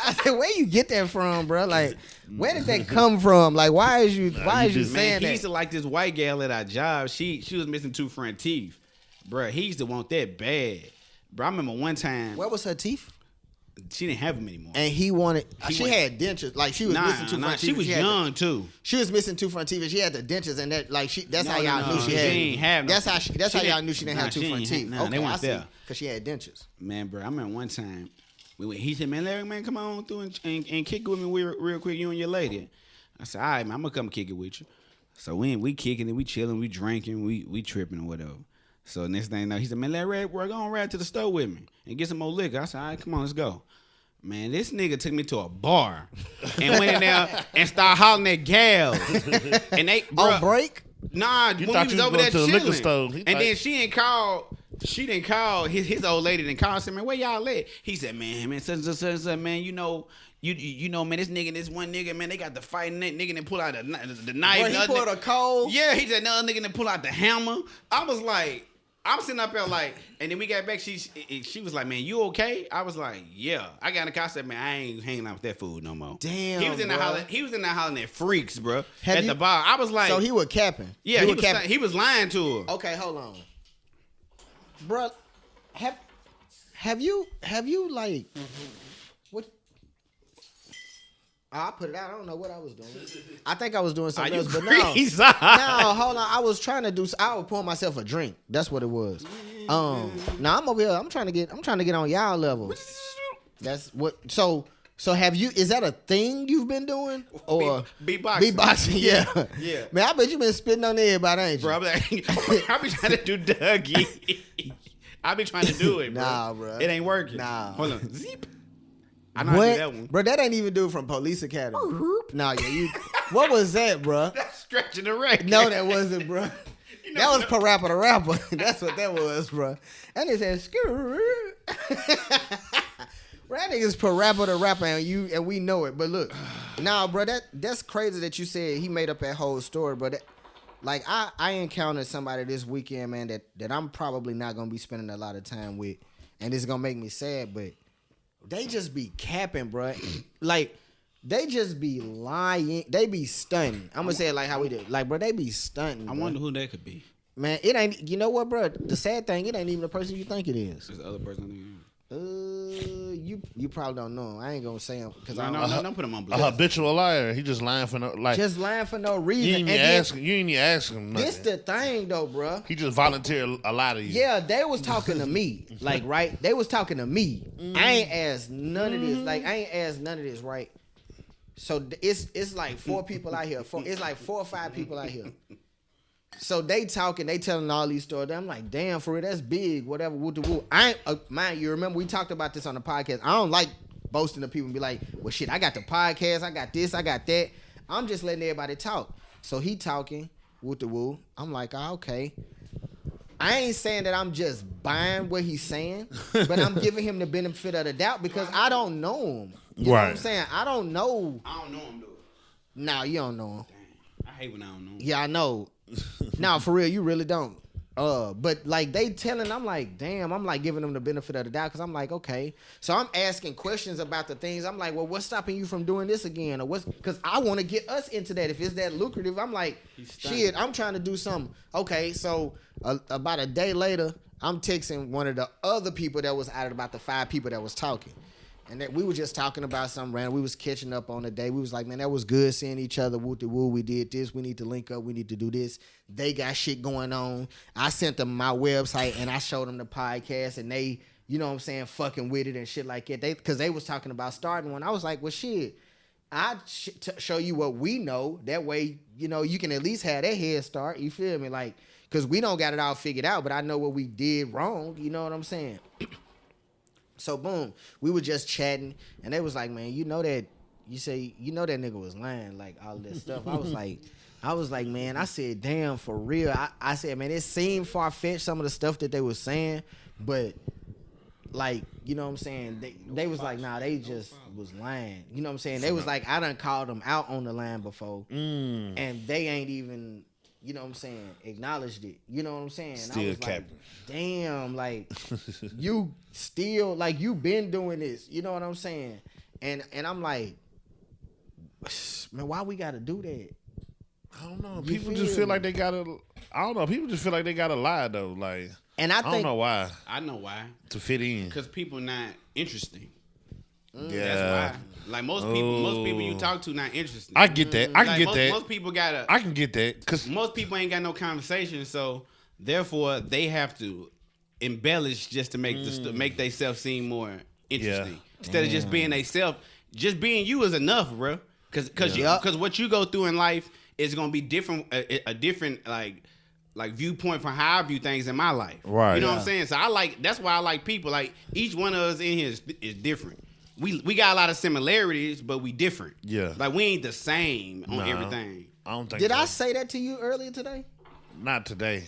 I said, where you get that from, bro? Like, where did that come from? Like, why is you Man, saying he that? used to like this white gal at our job. She was missing 2 front teeth. Bro, he used to want that bad. Bro, I remember one time What was her teeth? she didn't have them anymore. And he wanted. She wanted- had dentures. Like she was missing 2 front teeth. she was had young too. She was missing 2 front teeth, and she had the dentures, and that like that's how No, y'all no, knew she she had. ain't have no- That's how she y'all didn't- knew she didn't nah, have 2 she front ain't teeth. had- nah, they weren't there. Because she had dentures. Man, bro, I remember one time he said, man, Larry, man, come on through and kick it with me real quick, you and your lady. I said, all right, man, I'm gonna come kick it with you. So we kicking it, we chilling, we drinking, we tripping or whatever. So next thing you know, he said, man, we're going right to the store with me and get some more liquor. I said, all right, come on, let's go. Man, this nigga took me to a bar and went in there and started hollering at gals. And they On break? Nah, You when thought we was you was over going there to the chilling. liquor store. And then she didn't call his old lady didn't call and said, man, where y'all at? He said, man, such, man, you know, man, this nigga, this one nigga, man, they got the fight and that nigga and pull out the knife. Bro, he pulled a cold. Yeah, he said another nigga and pull out the hammer. I was like, I'm sitting up there like, and then we got back. She was like, man, you okay? I was like, yeah. I got in the car. I said, man, I ain't hanging out with that food no more. Damn, He was in bro. there hollering at freaks, bro. Have at you- the bar. I was like, So he was capping. yeah, he was lying to her. Okay, hold on, bro. Have you like what? I put it out. I don't know what I was doing. I think I was doing something Are you else, but crazy? no, hold on. I was trying to do. I was pouring myself a drink. That's what it was. Now I'm over here. I'm trying to get on y'all level. That's what. So have you? Is that a thing you've been doing or beatboxing? Beatboxing, yeah. Yeah. Man, I bet you been spitting on everybody, ain't you? Bro, I be trying to do Dougie. I be trying to do it, bro. Nah, bro. It ain't working. Nah. Hold on. Zip. I know how to do that one. Bro, that ain't even dude from Police Academy. Nah, yeah, you. What was that, bro? That's stretching the record. No, that wasn't, bro. That was Parappa the Rapper. That's what that was, bro. And it said, "Screw." Bro, that nigga's Parappa the Rapper, and we know it. But look, nah, bro, that's crazy that you said he made up that whole story, bro. Like I encountered somebody this weekend, man, that I'm probably not gonna be spending a lot of time with, and it's gonna make me sad, but they just be capping, bro. Like they just be lying. They be stunting. I'm gonna say it like how we did. Like, bro, they be stunting. I bro. wonder who that could be. Man, it ain't. You know what, bro? The sad thing, it ain't even the person you think it is. There's the other person. You probably don't know him. I ain't gonna say him because I No, don't. don't put him on A blast. habitual liar. He just lying for no like. Just lying for no you reason. ain't even And then, ask. You ain't even ask him nothing. this the thing though, bro. He just volunteered a lot of you. Yeah, they was talking to me, like, right? They was talking to me. I ain't asked none of this. Like, I ain't asked none of this, right? So it's like 4 people out here. It's like 4 or 5 people out here. So they talking, they telling all these stories. I'm like, damn, for real, that's big. Whatever, woo woo. I ain't mind you. Remember we talked about this on the podcast. I don't like boasting to people and be like, well, shit, I got the podcast, I got this, I got that. I'm just letting everybody talk. So he talking, woo woo. I'm like, oh, okay. I ain't saying that I'm just buying what he's saying, but I'm giving him the benefit of the doubt because I don't know him. You know what I'm Right. saying? I don't know. I don't know him, though. Nah, you don't know him. I hate when I don't know him. Yeah, I know. Nah, for real, you really don't. But like they telling, I'm like, damn, I'm like giving them the benefit of the doubt because I'm like, okay. So I'm asking questions about the things. I'm like, well, what's stopping you from doing this again? Or what's because I want to get us into that. If it's that lucrative, I'm like, shit, I'm trying to do something. Okay, so about a day later, I'm texting one of the other people that was out of about the 5 people that was talking. And that we were just talking about something random. We was catching up on the day. We was like, man, that was good seeing each other. Woo-de-woo. We did this. We need to link up. We need to do this. They got shit going on. I sent them my website and I showed them the podcast and they, you know what I'm saying, fucking with it and shit like that. Because they was talking about starting one. I was like, well, shit, I'd show you what we know. That way, you know, you can at least have that head start. You feel me? Like, because we don't got it all figured out, but I know what we did wrong. You know what I'm saying? So boom, we were just chatting, and they was like, "Man, you know that that nigga was lying, like all this stuff." I was like, "Man," I said, "Damn, for real." I said, "Man, it seemed far fetched some of the stuff that they was saying, but like, you know what I'm saying? They was like, nah, they just was lying. You know what I'm saying? They was like, I done called them out on the line before, and they ain't even." You know what I'm saying? Acknowledged it. You know what I'm saying? Still I was capping. like, damn, like you still like you been doing this. You know what I'm saying? And I'm like, man, why we gotta do that? I don't know. You People feel just feel me? like they gotta. I don't know. People just feel like they gotta lie though. Like And I I don't think know why I know why. to fit in. Because people not interesting. Yeah, That's why. Like most people you talk to not interesting. I get that. I can Like, get most, that. Most people gotta. I can get that because Most people ain't got no conversation, so therefore they have to embellish just to make make themselves seem more interesting. Instead of just being themselves, just being you is enough, bro. Because what you go through in life it's gonna be different, a different like viewpoint from how I view things in my life. Right. You know what I'm saying? So that's why I like people. Like each one of us in here is different. We got a lot of similarities, but we different. Yeah. Like we ain't the same on Nah, everything. I don't think Did so. I say that to you earlier today? Not today.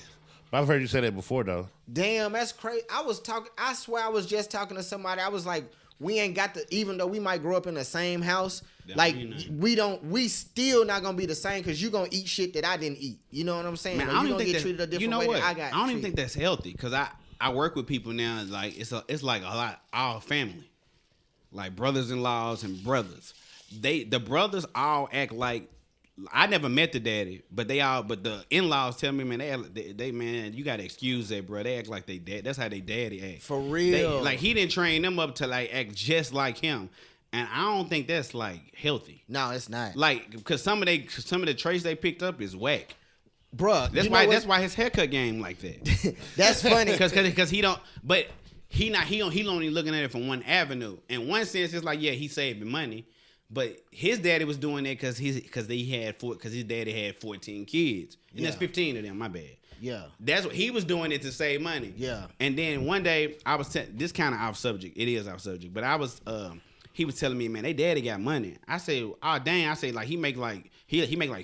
But I've heard you say that before, though. Damn, that's crazy. I swear I was just talking to somebody. I was like, we ain't got even though we might grow up in the same house, like we still not gonna be the same because you gonna eat shit that I didn't eat. You know what I'm saying? Man, Or I don't you even gonna think get that, treated a different you know way what? than I got I don't even treated. think that's healthy because I work with people now. It's like a lot our family, like brothers-in-laws and brothers. The brothers all act like. I never met the daddy, but the in-laws tell me, man, they man, you gotta excuse that, bro. They act like they dad. That's how they daddy act. For real. Like he didn't train them up to like act just like him, and I don't think that's like healthy. No, it's not. Like because some of the traits they picked up is whack. Bruh, That's why his haircut game like that. That's funny. Because he don't, but he only looking at it from one avenue. In one sense, it's like he saving money. But his daddy was doing that because his daddy had 14 kids, and that's 15 of them. My bad. Yeah, that's what he was doing it to save money. Yeah. And then one day I was this kind of off subject. It is off subject, but he was telling me, man, they daddy got money. I said, oh dang. I said like he make like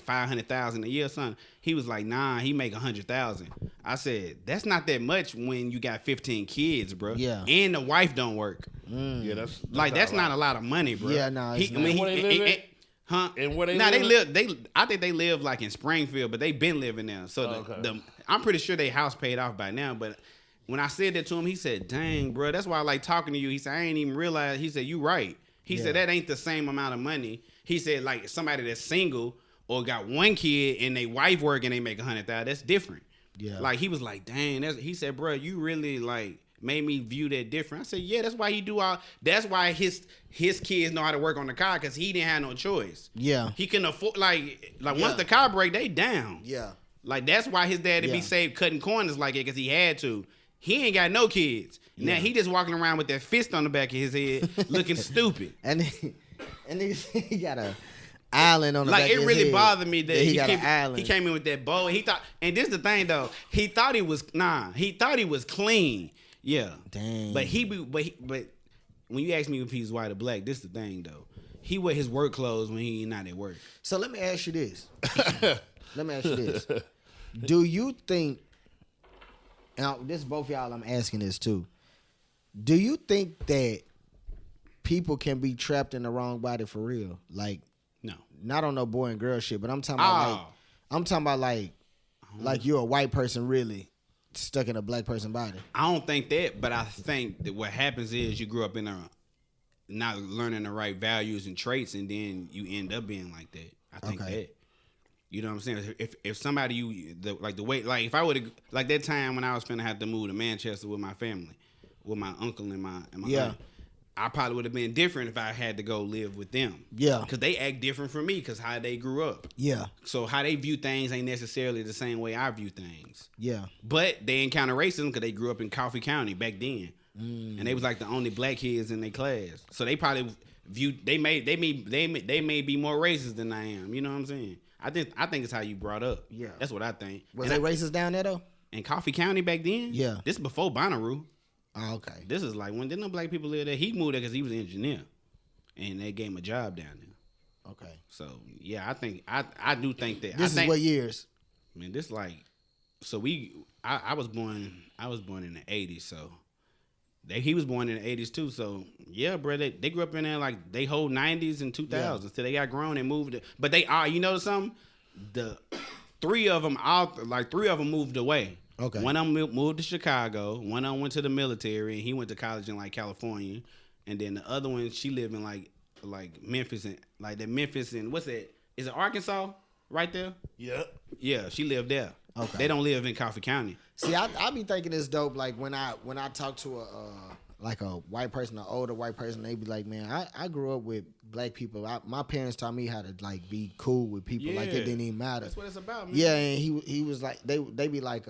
500,000 a year, son. He was like, nah, he make 100,000. I said, that's not that much when you got 15 kids, bro. Yeah. And the wife don't work. Yeah, that's That's not a lot of money, bro. Yeah, no, it's not. Where they live at? Huh? And where they nah, live? I think they live like in Springfield, but they been living there. So I'm pretty sure they house paid off by now. But when I said that to him, he said, "Dang, bro, that's why I like talking to you." He said, "I ain't even realize." He said, "You right." He said that ain't the same amount of money. He said like somebody that's single or got one kid and they wife work and they make 100,000. That's different. Yeah. Like he was like, "Dang," he said, "Bro, you really like." Made me view that different. I said, yeah, that's why he do all. That's why his kids know how to work on the car because he didn't have no choice. Yeah. He can afford once the car break, they down. Yeah. Like that's why his daddy be saved cutting corners like it because he had to. He ain't got no kids. Now he just walking around with that fist on the back of his head, looking stupid. And he got a island on the back Like of it his really head. bothered me that he got an island. he came in with that bow. He thought, and this is the thing though. He thought he was clean. Yeah. Dang. But but when you ask me if he's white or black, this is the thing though. He wear his work clothes when he not at work. So let me ask you this. Do you think, now this is both y'all I'm asking this too. Do you think that people can be trapped in the wrong body for real? Like, No. not on no boy and girl shit, but I'm talking about like you're a white person really stuck in a black person body. I don't think that, but I think that what happens is you grew up in not learning the right values and traits, and then you end up being like that. I think that. You know what I'm saying? If somebody if I would have like that time when I was finna have to move to Manchester with my family, with my uncle and my aunt, I probably would have been different if I had to go live with them. Yeah. Because they act different from me because how they grew up. Yeah. So how they view things ain't necessarily the same way I view things. Yeah. But they encounter racism because they grew up in Coffee County back then. And they was like the only black kids in their class. So they probably they may be more racist than I am. You know what I'm saying? I think it's how you brought up. Yeah. That's what I think. Was they racist down there though? In Coffee County back then? Yeah. This is before Bonnaroo. Oh, okay. This is like when didn't no black people live there? He moved there because he was an engineer. And they gave him a job down there. Okay. So yeah, I think I do think that. This is what years? Man, this like so I was born in the 80s, so he was born in the 80s too. So yeah, bro, they grew up in there like they whole 90s and 2000s till they got grown and moved. But they are, you know something? The three of them moved away. Okay. One of them moved to Chicago. One of them went to the military, and he went to college in like California. And then the other one, she lived in like Memphis and like that Memphis and what's that? Is it Arkansas right there? Yep. Yeah, she lived there. Okay. They don't live in Coffee County. See, I be thinking it's dope. Like when I talk to a white person, an older white person, they be like, man, I grew up with black people. My parents taught me how to like be cool with people. Like it didn't even matter. That's what it's about, man. Yeah, and he was like, they be like,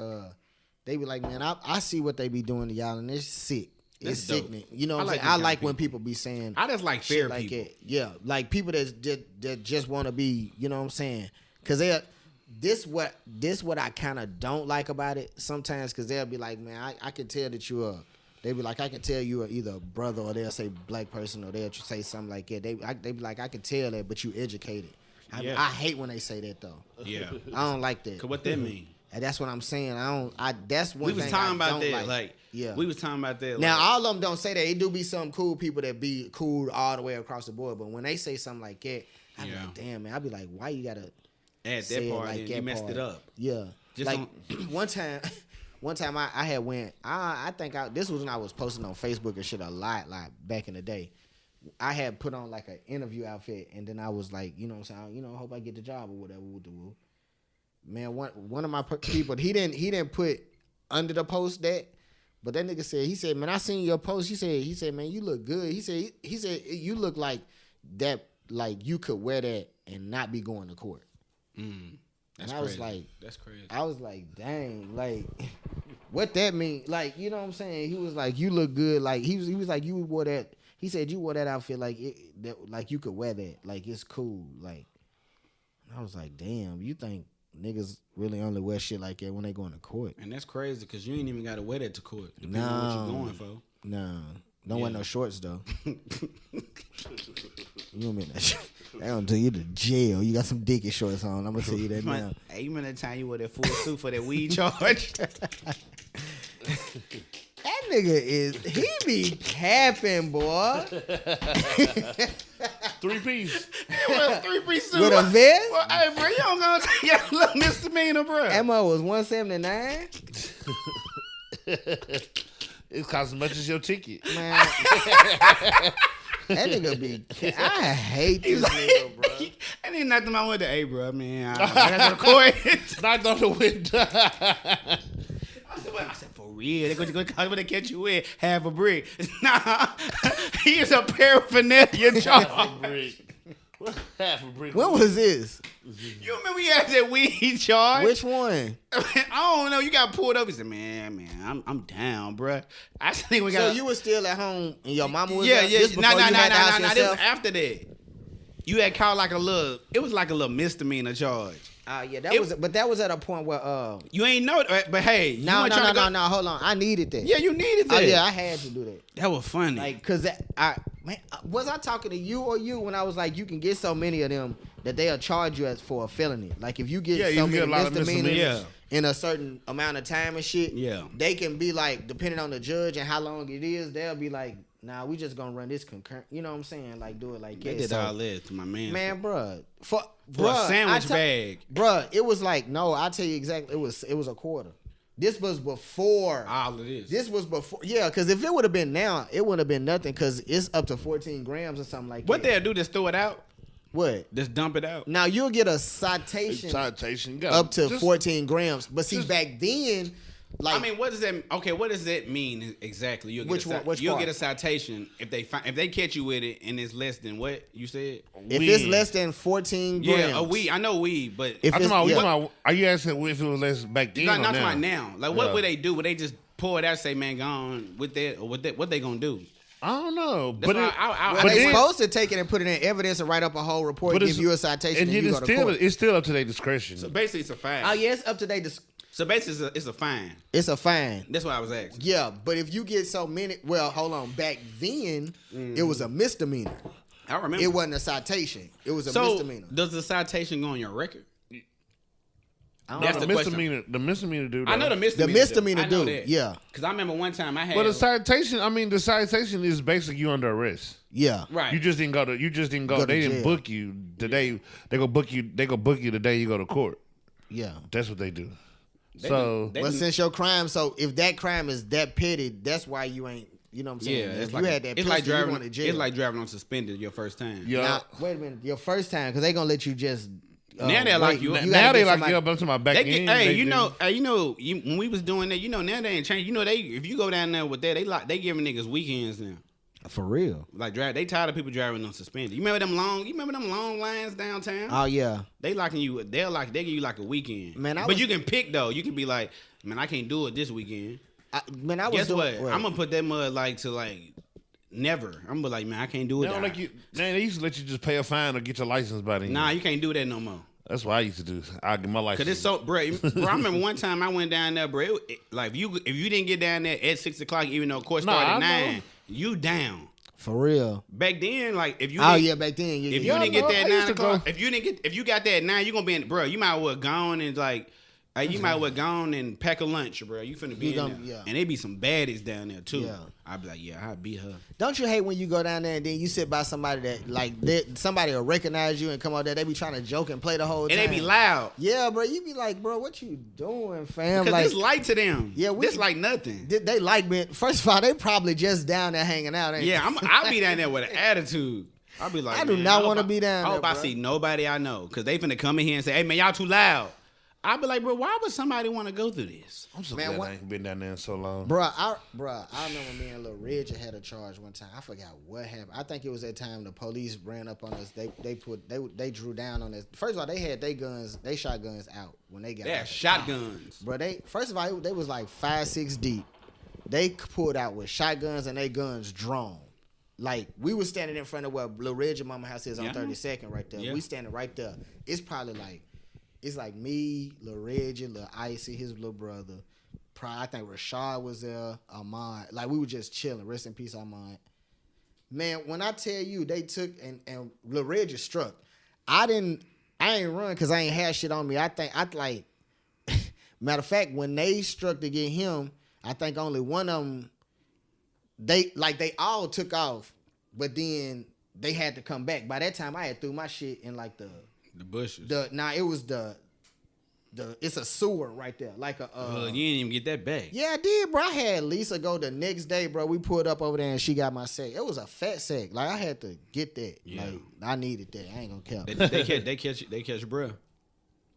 man, I see what they be doing to y'all, and it's sick. It's sickening. You know what I'm saying? I like when people be saying I just like fair like people. it. Yeah, like people that just want to be, you know what I'm saying, Cause this what I kind of don't like about it sometimes. Cause they'll be like, man, I can tell that you are. They be like, I can tell you are either a brother, or they'll say black person, or they'll say something like that. They be like, I can tell that, but you educated. I hate when they say that though. Yeah. I don't like that. Cause what that mean? And that's what I'm saying. That's one thing We was talking I about don't that. like. Yeah. We was talking about that. Now, like, all of them don't say that. It do be some cool people that be cool all the way across the board. But when they say something like that, I be like, damn, man. I be like, why you got to add say that part it like and that you messed part? it up. Yeah. Just like, one time I had went, I think this was when I was posting on Facebook and shit a lot back in the day. I had put on like an interview outfit, and then I was like, you know what I'm saying, I hope I get the job or whatever. Man, one of my people, he didn't put under the post that, but that nigga said, man, I seen your post. He said, man, you look good. He said you look like that, like you could wear that and not be going to court. That's and I crazy. was like, that's crazy. I was like, dang, like, what that mean? Like, you know what I'm saying? He was like, you look good. Like, he was like, you wore that. He said you wore that outfit like like you could wear that. Like, it's cool. Like, I was like, damn, you think niggas really only wear shit like that when they going to court? And that's crazy because you ain't even got to wear that to court. Depending No. on what you going for. No. Don't wear no shorts, though. You don't mean that shit. They gonna take you to jail. You got some dicky shorts on. I'm gonna tell you that now. Hey, you remember that time you wore that full suit for that weed charge? That nigga he be capping, boy. 3-piece. What, 3-piece suit? With a vest? Well, hey, bro, you don't gonna take your little misdemeanor, bro. Ammo was $179. It costs as much as your ticket. Man. That nigga be. I hate this nigga, bro. I need nothing wrong with the A, bro. Man, I got to record. Knocked on the window. I said, for real? They're going to come and catch you with half a brick. Nah, he is a paraphernalia charge. Half a brick. When was this? You remember we had that weed charge? Which one? I don't know. You got pulled up. He said, man, I'm down, bro. I think we got. So you was still at home and your mama was yeah. there? This before you had the house This was yourself? after that. You had caught like a little. It was like a little misdemeanor charge. Yeah, that was at a point where You ain't know, but hey, no, hold on. I needed that. Yeah, you needed that. Oh yeah, I had to do that. That was funny. Like, cause was I talking to you or you when I was like, you can get so many of them that they'll charge you for a felony. Like if you get so many misdemeanors in a certain amount of time and shit, they can be like, depending on the judge and how long it is, they'll be like, nah, we just gonna run this concurrent. You know what I'm saying? Like do it like that. They did all that to my man. Man, bruh. For a sandwich bag. Bruh, it was like, no, I'll tell you exactly, it was a quarter. This was before. All of this. This was before. Yeah, because if it would have been now, it wouldn't have been nothing because it's up to 14 grams or something like what that. they'll do, just throw it out? What? Just dump it out? Now, you'll get a citation up to 14 grams. But see, back then, like, I mean, what does that mean exactly? You'll get a citation if they catch you with it and it's less than what you said. If it's less than 14 grams, yeah, a weed. I know weed, but are you asking if it was less back then? Not talking about now. Like, what would they do? Would they just pour it out, and say, "Man, go on with that," or what they gonna do? I don't know, but they're supposed to take it and put it in evidence and write up a whole report, and give you a citation, and you go to court. It's still up to their discretion. So basically, it's a fine. Oh yeah, it's up to their So basically, it's a fine. It's a fine. That's what I was asking. Yeah, but if you get so many, well, hold on. Back then, it was a misdemeanor. I remember. It wasn't a citation. It was a misdemeanor. Does the citation go on your record? That's the misdemeanor. The misdemeanor do. I know the misdemeanor. The misdemeanor do. Yeah. Because I remember one time I had. But the citation. I mean, the citation is basically you under arrest. Yeah. Right. You just didn't go. They didn't book you the day they go book you. They go book you the day you go to court. Yeah. That's what they do. But since your crime, so if that crime is that petty, that's why you ain't. You know what I'm saying? Yeah, if you had that pistol, you going to jail. It's like driving on suspended your first time. Yeah. Now, wait a minute, your first time, because they gonna let you just. Now they like you. Now they like you up to my back end. When we was doing that, now they ain't changed. If you go down there with that, they giving niggas weekends now. For real. Like they tired of people driving on suspended. You remember them long lines downtown? Oh yeah. They locking you. They give you like a weekend. Man, but you can pick though. You can be like, man, I can't do it this weekend. Guess what? I'm gonna put that mud to never. I'm gonna be like, man, I can't do it. They used to let you just pay a fine or get your license by then. Nah, you can't do that no more. That's what I used to do. I get my life. Cause it's so, bro. I remember one time I went down there, bro. Like if you didn't get down there at 6 o'clock, even though court started at 9, you down. For real. Back then, like if you back then, if you didn't get there at 9 o'clock, if you got there at 9, you gonna be in, bro. You might well gone and like. You might well gone and pack a lunch, bro. You finna be in there. Yeah. And they be some baddies down there, too. Yeah. I'd be like, yeah, I'd beat her. Don't you hate when you go down there and then you sit by somebody that, like, somebody will recognize you and come out there, they be trying to joke and play the whole time. And they be loud. Yeah, bro. You be like, bro, what you doing, fam? Because like, it's light to them. Yeah, It's like nothing. They like me. First of all, they probably just down there hanging out. Ain't Yeah, I'll be down there with an attitude. I'll be like, I do not want to be down there, I hope I bro. see nobody I know. Because they finna come in here and say, hey, man, y'all too loud. I'll be like, bro, why would somebody want to go through this? I'm so Man, glad what- I ain't been down there in so long. I remember me and Lil Reggie had a charge one time. I forgot what happened. I think it was that time the police ran up on us. They drew down on us. First of all, they had their guns, they shotguns out when they got They out have the shotguns. car. Bro, first of all, they was like 5-6 deep. They pulled out with shotguns and they guns drawn. Like, we was standing in front of where Lil Reggie mama house is on Yeah. 32nd right there. Yeah. We standing right there. It's probably like, it's like me, Lil Reggie, Lil Icy, his little brother. I think Rashad was there, Ahmad. Like, we were just chilling. Rest in peace, Ahmad. Man, when I tell you they took and Lil Reggie struck, I ain't run because I ain't had shit on me. Matter of fact, when they struck to get him, I think only one of them, they all took off, but then they had to come back. By that time, I had threw my shit in like the bushes. it was it's a sewer right there, like a. You didn't even get that back. Yeah, I did, bro. I had Lisa go the next day, bro. We pulled up over there and she got my sack. It was a fat sack. Like, I had to get that. Yeah. Like, I needed that. I ain't gonna count. They catch bro.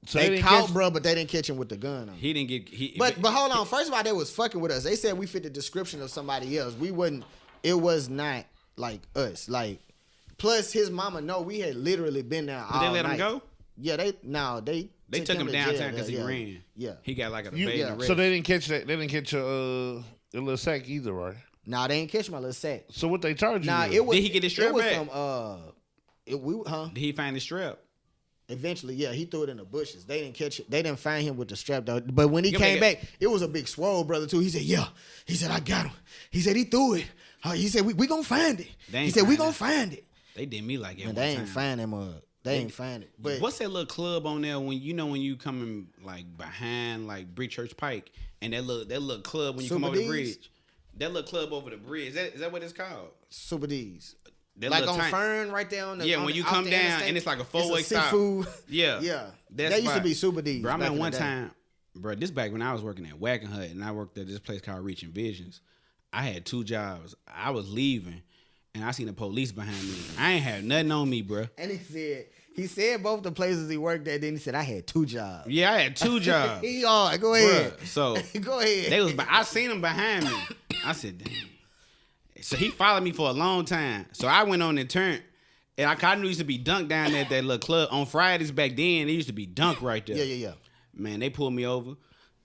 So They didn't caught, catch- bro, but they didn't catch him with the gun on. He didn't get. But hold on. First of all, they was fucking with us. They said we fit the description of somebody else. We wouldn't. It was not like us. Like, plus his mama know we had literally been there all Did they let him night. go? Yeah, they took him to downtown jail because there, he yeah. ran. Yeah. He got like a You- bait yeah. and So they didn't catch that. They didn't catch your little sack either, right? Nah, they ain't catch my little sack. So what they charged you? Nah, with? it was. Did he get his strap It was back? some. Did he find the strap? Eventually, yeah, he threw it in the bushes. They didn't catch it. They didn't find him with the strap though. But when he You came make back, it was a big swole brother too. He said, "Yeah." He said, "I got him." He said he threw it. He said, "We gonna find it." They He ain't said, "We find gonna it. find it." They did me like that. Man, one they ain't time. find that mug. They ain't find it. But What's that little club on there when you coming like behind like Brick Church Pike and that little club when you come Super over the D's? bridge? That little club over the bridge. Is that what it's called? Super D's. That Like little on tiny- Fern right there on the Yeah, on when the- you off come the down interstate, and it's like a it's four-way stop. seafood. Yeah. Yeah. That That used to spot. be Super D's. Bro, I back in remember the one day. time, bro, this back when I was working at Wagon Hut and I worked at this place called Reaching Visions. I had 2 jobs. I was leaving and I seen the police behind me. I ain't had nothing on me, bro. And he said both the places he worked at. Then he said, "I had 2 jobs." Yeah, I had 2 jobs. Go ahead. Bruh, so Go ahead. I seen them behind me. I said, damn. So he followed me for a long time. So I went on and turned. And I kind of used to be dunk down there at that little club. On Fridays back then, it used to be dunk right there. Yeah. Man, they pulled me over.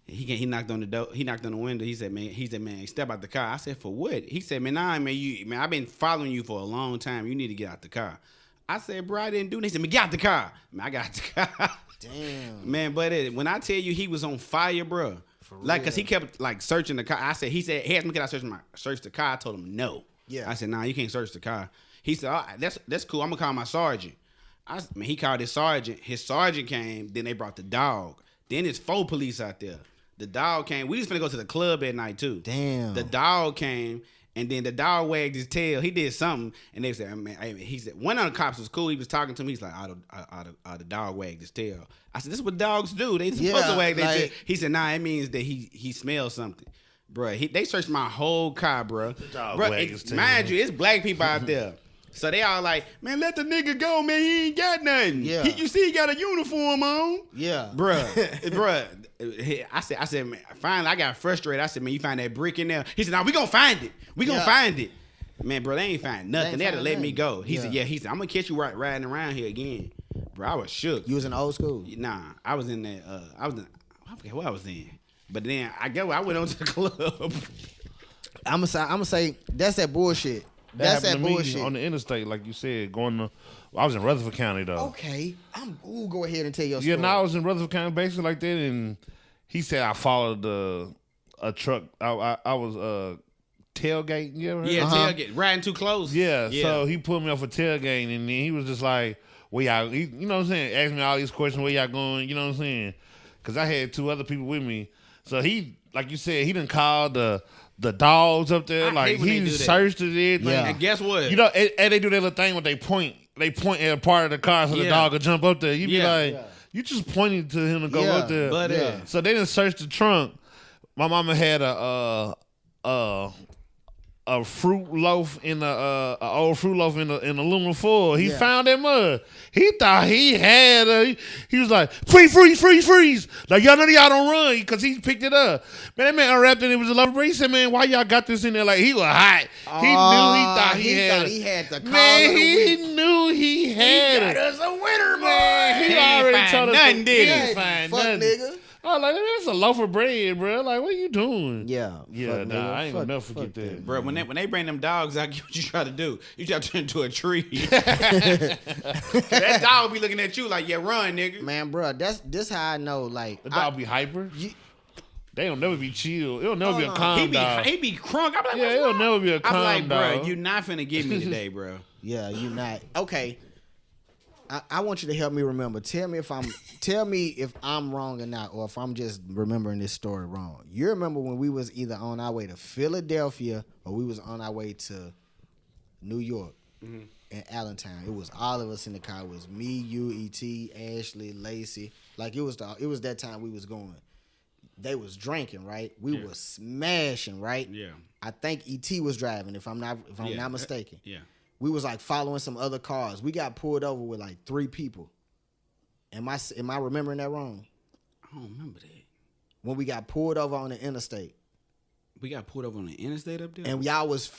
He knocked on the door. He knocked on the window. He said, man, step out the car. I said, for what? He said, man, I've been following you for a long time. You need to get out the car. I said, bro, I didn't do this. He said, man, get out the car. Man, I got out the car. Damn. Man, but when I tell you he was on fire, bro. Like, cause he kept like searching the car. He asked me, can I search the car? I told him no. Yeah. I said, nah, you can't search the car. He said, oh, that's cool. I'm gonna call my sergeant. He called his sergeant. His sergeant came. Then they brought the dog. Then there's 4 police out there. The dog came. We was finna go to the club at night too. Damn. The dog came. And then the dog wagged his tail. He did something, and they said, he said, one of the cops was cool. He was talking to me. He's like, the dog wagged his tail. I said, this is what dogs do. They supposed to wag their tail. He said, nah, it means that he smells something. Bruh, they searched my whole car, bruh. dog Bruh, wagged his tail. mind you, it's black people out there. So they all like, man, let the nigga go, man. He ain't got nothing. Yeah. You see he got a uniform on. Yeah. Bruh. I said, man, finally, I got frustrated. I said, man, you find that brick in there? He said, nah, we gonna find it. We gonna find it. Man, bro, they ain't find nothing. They had to let me go. He said, I'm gonna catch you riding around here again. Bro, I was shook. You was in old school. Nah, I was in that, I forget what I was in. But then I went on to the club. I'm gonna say that's that bullshit. That's happened that to me bullshit. on the interstate, like you said. I was in Rutherford County though. Okay, go ahead and tell your story. Yeah, now I was in Rutherford County, basically like that, and he said I followed a truck. I was tailgating. You ever heard? Yeah, tailgate. Riding too close. Yeah, so he put me off a tailgate, and then he was just like, where y'all, you know what I'm saying? Asked me all these questions, where y'all going, you know what I'm saying? Because I had 2 other people with me. So he, like you said, he done called the dogs up there. I like, hate when they he do that. searched it, everything. Yeah. And guess what? You know, and they do that little thing where they point at a part of the car so the Yeah. dog will jump up there. You be Yeah. like, you just pointing to him to go Yeah, up there. but, So they didn't search the trunk. My mama had a fruit loaf in a old fruit loaf in aluminum foil. He Yeah. found that mud. He thought he had he was like, freeze. Like, y'all none of y'all don't run, because he picked it up. Man, that man unwrapped it and it was a loaf. He said, man, why y'all got this in there? Like, he was hot. He knew he had the call Man, of the he week. knew he had it. Us a winner, Man, he He ain't already find told us nothing, did he? ain't find Fuck nothing. nigga. I was like, man, that's a loaf of bread, bro. Like, what are you doing? Yeah, Yeah, fuck nah, nigga. I ain't gonna never Fuck forget that. Bro, when they bring them dogs out, what you try to do? You try to turn into a tree. That dog be looking at you like, yeah, run, nigga. Man, bro, this how I know. Like, The dog be hyper. They don't never be chill. It'll never be a Hold calm He dog. be crunk. I'm like, Yeah, what's it'll wrong? never be a I'm calm like, bro, dog. you not finna get me today, bro. yeah, you not okay. I want you to help me remember. Tell me if I'm wrong or not, or if I'm just remembering this story wrong. You remember when we was either on our way to Philadelphia or we was on our way to New York in Allentown. It was all of us in the car. It was me, you, E.T., Ashley, Lacey. Like it was that time we was going. They was drinking, right? We was smashing, right? Yeah. I think E.T. was driving, if I'm not mistaken. Yeah. We was like following some other cars. We got pulled over with like 3 people. Am I remembering that wrong? I don't remember that. When we got pulled over on the interstate. We got pulled over on the interstate up there. And y'all was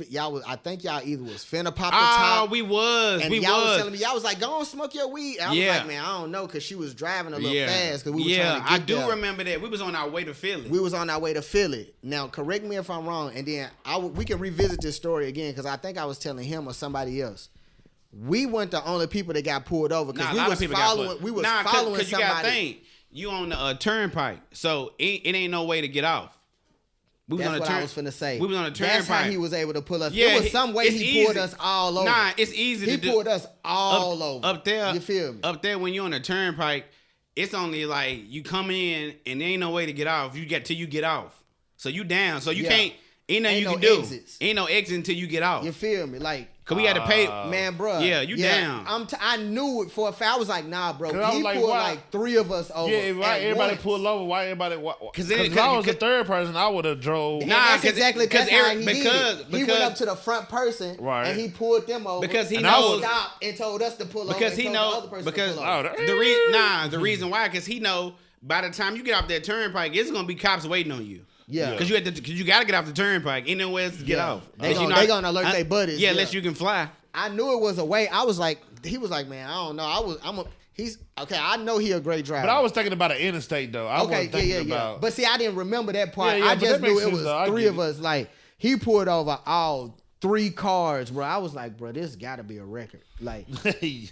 I think y'all either was finna pop the Oh, top. we was. And we y'all was was. telling me, y'all was like, go on, smoke your weed. And I was Yeah. like, man, I don't know, because she was driving a little fast because we were trying to get I do there. remember that. We was on our way to Philly. We was on our way to Philly. Now, correct me if I'm wrong, and then we can revisit this story again, because I think I was telling him or somebody else. We weren't the only people that got pulled over, because Nah, a we lot of was people got following. pulled. We was Nah, following cause you gotta somebody. think, you on the turnpike, so it ain't no way to get off. We was That's on what the I was finna say. We was on the That's how turnpike. he was able to pull us. Yeah, There was some way it's he pulled easy. us all over. Nah, it's easy He to do. pulled us all over. Up there, You feel me? Up there, when you're on the turnpike, it's only like you come in and there ain't no way to get off. You get till you get off, so you down. So you Yeah. can't. Ain't nothing Ain't you no can do. exits. Ain't no exit until you get off. You feel me? Like, Cause we had to pay. man, bro. Yeah, you down. I knew it for a fact. I was like, nah, bro. 'Cause I was He like, pulled why- like 3 of us over. Yeah, if at everybody once. pulled over, why everybody? Because Because if I was the third person, I would have drove. And Nah, that's 'cause- exactly because that's how Eric- he because- did it. He went because- up to the front person, Right. and he pulled them over. Because he and knows- stopped and told us to pull over. Because and he told the know other person because to pull over. Oh, the reason why, because he know by the time you get off that turnpike, it's gonna be cops waiting on you. Yeah. Because you gotta get off the turnpike. Ain't nowhere else to get Yeah. off. They Unless gonna- you they gonna alert they buddies, Yeah, yeah. unless you can fly. I knew it was a way. I was like, he was like, man, I don't know. He's okay. I know he a great driver. But I was thinking about an interstate though. I okay, wasn't thinking about. But see, I didn't remember that part. Yeah, I but just that makes knew it sense, was though. I 3 get of it. us. Like, he pulled over all 3 cars, bro. I was like, bro, this gotta be a record. Like,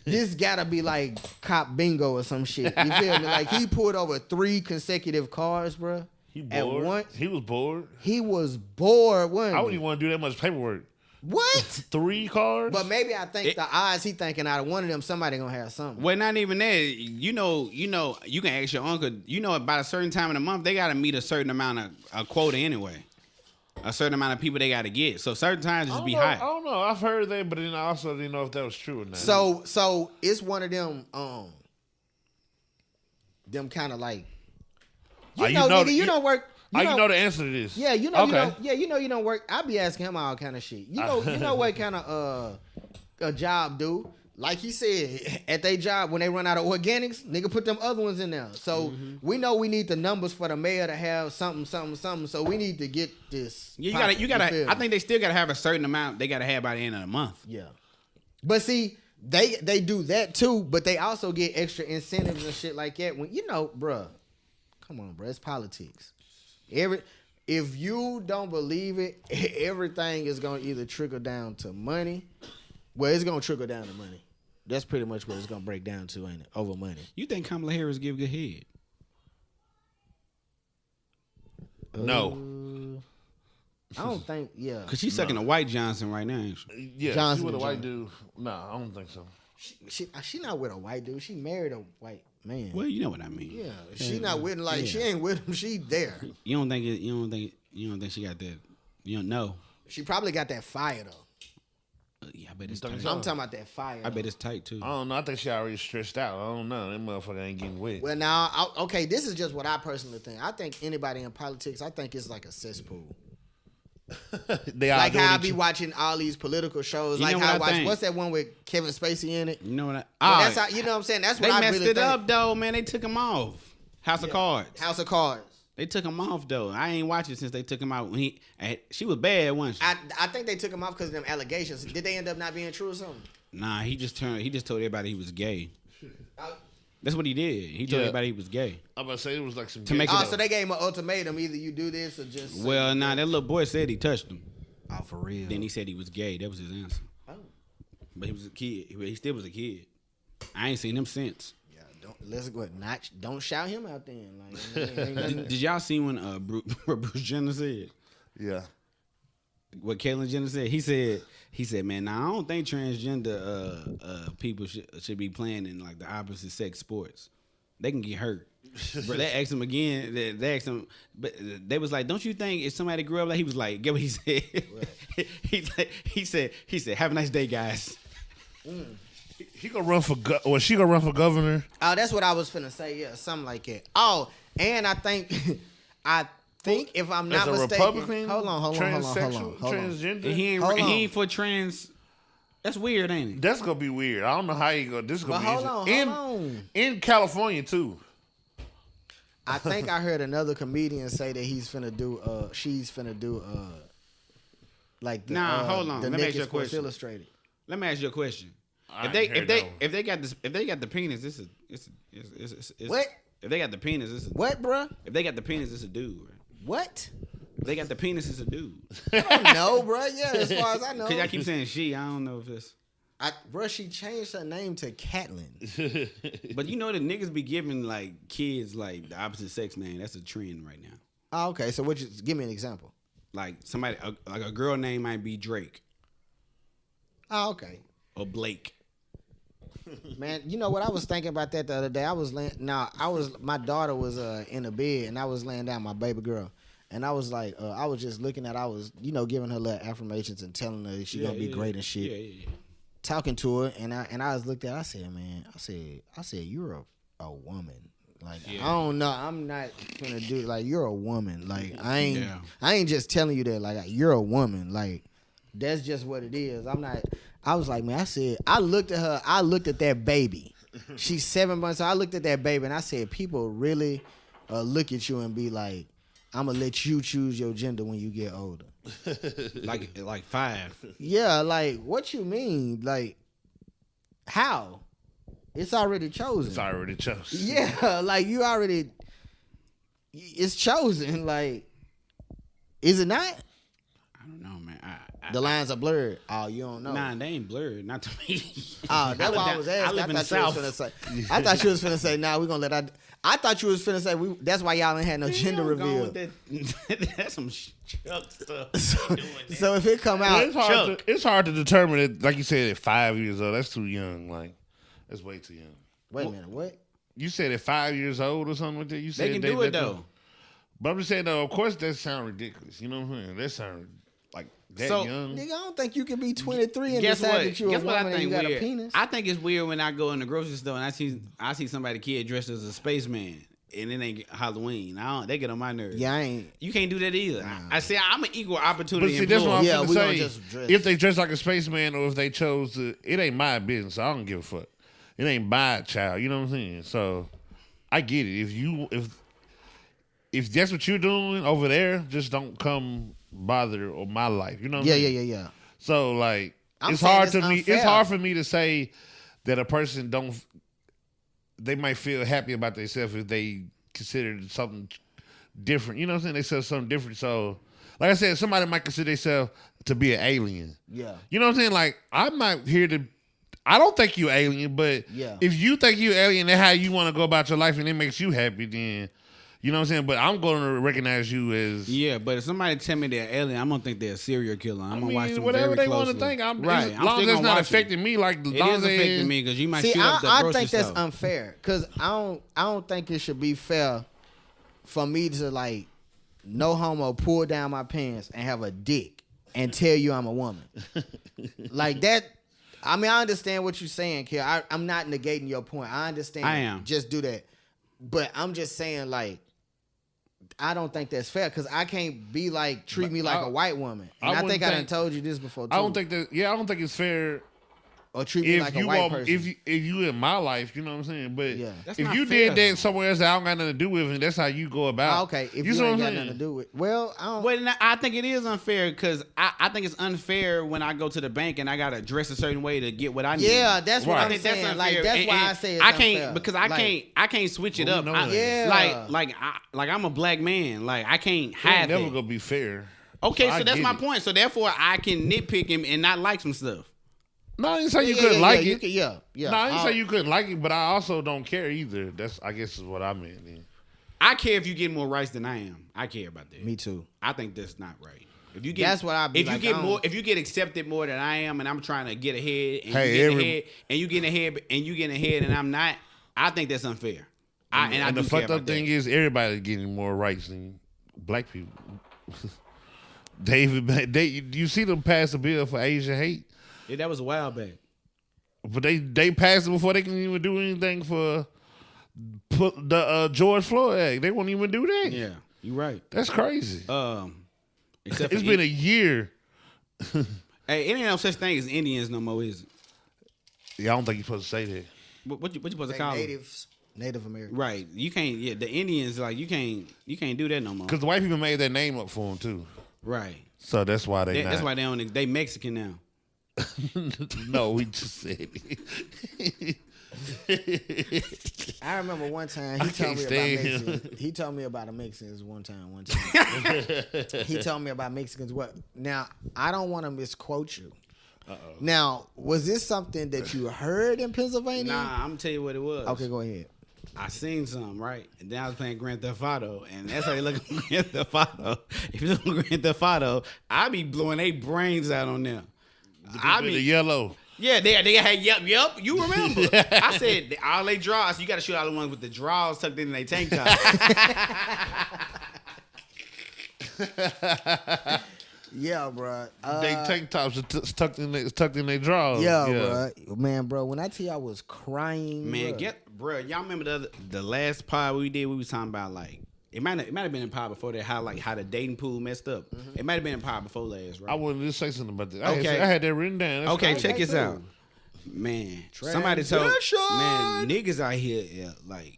this gotta be like cop bingo or some shit. You feel me? Like, he pulled over 3 consecutive cars, bro. He At bored. once. He was bored. He was bored. I wouldn't even want to do that much paperwork. What? 3 cars. But maybe I think the odds he thinking out of one of them, somebody gonna have something. Well, not even that. You know, you can ask your uncle. You know, about a certain time in the month, they gotta meet a certain amount of a quota anyway. A certain amount of people they gotta get. So certain times just be I high. don't know. I've heard that, but then I also didn't know if that was true or not. So it's one of them kind of like you know, nigga, you don't work. You know the answer to this. Yeah, you know, Okay. you don't work. I be asking him all kind of shit. You know what kind of a job do? Like he said, at their job when they run out of organics, nigga put them other ones in there. So we know we need the numbers for the mayor to have something. So we need to get this. Yeah, you feel gotta. me? I think they still gotta have a certain amount they gotta have by the end of the month. Yeah. But see, they do that too, but they also get extra incentives and shit like that. When bruh, come on, bruh, it's politics. if you don't believe it, everything is gonna either trickle down to money. Well, it's gonna trickle down to money. That's pretty much what it's gonna break down to, ain't it? Over money. You think Kamala Harris give good head? No. I don't think. Yeah, Cause she's sucking a white Johnson right now. Ain't she? Yeah, Johnson she with a and white dude. No, I don't think so. she not with a white dude. She married a white man. Well, you know what I mean. Yeah, she not with like she ain't with him. She there. You don't think she got that? You don't know. She probably got that fire though. Yeah, I bet it's think tight. so? I'm talking about that fire. I bet it's tight too. I don't know. I think she already stressed out. I don't know. That motherfucker ain't getting wet. Well, now, okay, this is just what I personally think. I think anybody in politics, I think it's like a cesspool. They all Like doing how I it be too. watching all these political shows. You Like know how I what I watch, think? what's that one with Kevin Spacey in it? You know what? Well, I, that's how, you know what I'm saying? That's what they I messed really it think. up though, man. They took him off. House of Cards. House of Cards. They took him off though. I ain't watched it since they took him out. When she was bad once. I think they took him off because of them allegations. Did they end up not being true or something? Nah, he just told everybody he was gay. Oh, That's what he did. He told everybody he was gay. I'm about to say it was like some. To make gay it stuff. so they gave him an ultimatum: either you do this or just. Well, nah, that little boy said he touched him. Oh, for real. Then he said he was gay. That was his answer. Oh. But he was a kid. He still was a kid. I ain't seen him since. Yeah, let's go. Don't shout him out then. Like, ain't nothing- Did y'all see when Bruce Jenner said Yeah. what Caitlyn Jenner said? He said, man, now I don't think transgender people should be playing in like the opposite sex sports. They can get hurt. But they asked him again. They asked him, but they was like, "Don't you think if somebody grew up like?" He was like, "Get what he said." he said, "Have a nice day, guys." He gonna run for or she gonna run for governor. Oh, that's what I was finna say. Yeah, something like that. Oh, and I think if I'm not As a mistaken, Republican, hold on. transgender. He Hold on. ain't for trans. That's weird, ain't it? That's gonna be weird. I don't know how you go. This is But gonna be hold interesting. on. In California too. I think I heard another comedian say that she's finna do like the Hold on. the Let me ask Naked you a Sports question. Illustrated. Let me ask you a question. I If they ain't heard if they got the penis, it's What? If they got the penis, What, bruh? if they got the penis, it's a dude. Right? What? If they got the penis, it's a dude. I don't know, bruh. Yeah, as far as I know. Cause y'all keep saying she. I don't know if it's. Bruh, she changed her name to Catelyn. But you know the niggas be giving like kids like the opposite sex name. That's a trend right now. Oh, okay. So give me an example. Like somebody like a girl name might be Drake Oh, okay. or Blake. Man, you know what? I was thinking about that the other day. My daughter was in a bed and I was laying down my baby girl. And I was like, I was just looking at, giving her little affirmations and telling her she gonna be great and shit. Yeah. Talking to her, and I was looked at. I said, man, I said, you're a woman. Like I don't know, I'm not gonna do like you're a woman. Like I ain't just telling you that. Like you're a woman. Like that's just what it is. I was like, man, I looked at her. I looked at that baby. She's 7 months. So I looked at that baby, and I said, people really look at you and be like, I'm gonna let you choose your gender when you get older. like 5. Yeah, like what you mean? Like how? It's already chosen. It's already chosen. Yeah, like it's chosen. Like, is it not? I don't know, man. The lines are blurred. Oh, you don't know. Nah, they ain't blurred. Not to me. Oh, that's why I was asking. I live in the South. I thought you was finna say, nah, we're gonna let that. I thought you was finna say, that's why y'all ain't had no gender reveal. That's some Chuck stuff. So if it come out, It's hard to determine it. Like you said, at 5 years old, that's too young. Like that's way too young. wait a minute, what? You said at 5 years old or something like that. You said They can do it let though. them- But I'm just saying though. Of course, that sounds ridiculous. You know what I'm saying? That sounds like that So, young. Nigga, I don't think you can be 23 and Guess decide what? that you're a Guess what woman I and think you got weird? a penis. I think it's weird when I go in the grocery store and I see somebody kid dressed as a spaceman and it ain't Halloween. They get on my nerves. Yeah, I ain't. You can't do that either. I say I'm an equal But opportunity see, that's what I'm employee. Yeah, gonna we gonna say. just dress. If they dress like a spaceman or if they chose to, it ain't my business. I don't give a fuck. It ain't my child. You know what I'm saying? So I get it. If that's what you're doing over there, just don't come bother on my life. You know what I'm saying? Yeah. So like, I'm it's saying hard it's to me. unfair. It's hard for me to say that a person they might feel happy about themselves if they consider something different. You know what I'm saying? They sell something different. So, like I said, somebody might consider themselves to be an alien. Yeah. You know what I'm saying? Like, I'm not here to. I don't think you alien, but if you think you alien, that's how you want to go about your life, and it makes you happy. Then, you know what I'm saying? But I'm going to recognize you as But if somebody tell me they're alien, I'm gonna think they're a serial killer. I'm gonna watch them whatever very they want to closely. think. I'm right. as long as it's not affecting me, like it is affecting me because you might shoot up the I grocery think that's store. unfair because I don't think it should be fair for me to like no homo pull down my pants and have a dick and tell you I'm a woman like that. I mean, I understand what you're saying, Kell. I'm not negating your point. I understand. I am. Just do that. But I'm just saying, like, I don't think that's fair because I can't be like, treat me like a white woman. And I think I done told you this before, too. I don't think that, I don't think it's fair. Or treat me like a white person. If you in my life, you know what I'm saying? But That's if not you fair, did that somewhere else that I don't got nothing to do with it, that's how you go about. Okay, if you you know ain't what got I'm nothing to saying? do with well, I don't. Well, I think it is unfair because I think it's unfair when I go to the bank and I gotta dress a certain way to get what I need. Yeah, that's what Right. I'm I think that's saying. unfair. Like that's why I say it's I unfair. can't because I can't switch it Well, up. we know that. Yeah. Like I'm a black man. Like I can't It hide ain't never that. gonna be fair. Okay, I so that's get my it. point. So therefore, I can nitpick him and not like some stuff. No, I didn't say you couldn't like it. Yeah. No, I didn't say you couldn't like it, but I also don't care either. That's I guess is what I meant. Then. I care if you get more rights than I am. I care about that. Me too. I think that's not right. If you get, That's what I'd be if like, you get I more, don't- if you get accepted more than I am, and I'm trying to get ahead, and Hey, you getting every- ahead, and you getting ahead, and you getting ahead, and I'm not, I think that's unfair. I And do the care fucked up about thing that. is everybody getting more rights than black people. You see them pass a bill for Asian hate, Yeah, that was a while back. but they passed it before they can even do anything for the George Floyd Act. They won't even do that. Yeah, you're right. That's crazy. Except It's for been a year. hey, it ain't no such thing as Indians no more, is it? Yeah, I don't think you're supposed to say that. What you supposed to Like call them? natives, Native American. Right, you can't. Yeah, the Indians like you can't do that no more. Because the white people made that name up for them too. Right, So that's why that's why they don't. They Mexican now. No, we just said it. I remember one time I he told can't me about stand him. Mexicans. He told me about the Mexicans one time. He told me about Mexicans. What? Now I don't want to misquote you. Now, was this something that you heard in Pennsylvania? Nah, I'm gonna tell you what it was. Okay, go ahead. I seen something, right? And then I was playing Grand Theft Auto, and that's how they look at Grand Theft Auto. If you look at Grand Theft Auto, I be blowing their brains out on them. I The be, yellow. yeah, they had yep, you remember. I said all they draws, you gotta shoot all the ones with the draws tucked in their tank top. Yeah, bro. They tank tops are tucked in their drawers. Yeah, bro. Man, bro, when I tell you I was crying, Man, bruh. bro, y'all remember the last pod we did, we was talking about like it might have been in pod before that, how the dating pool messed up. It might have been in pod before last, right? I wanted to say something about that. Okay. I had that written down. That's Okay, right. check this too. out. Man, somebody told niggas out here, yeah, like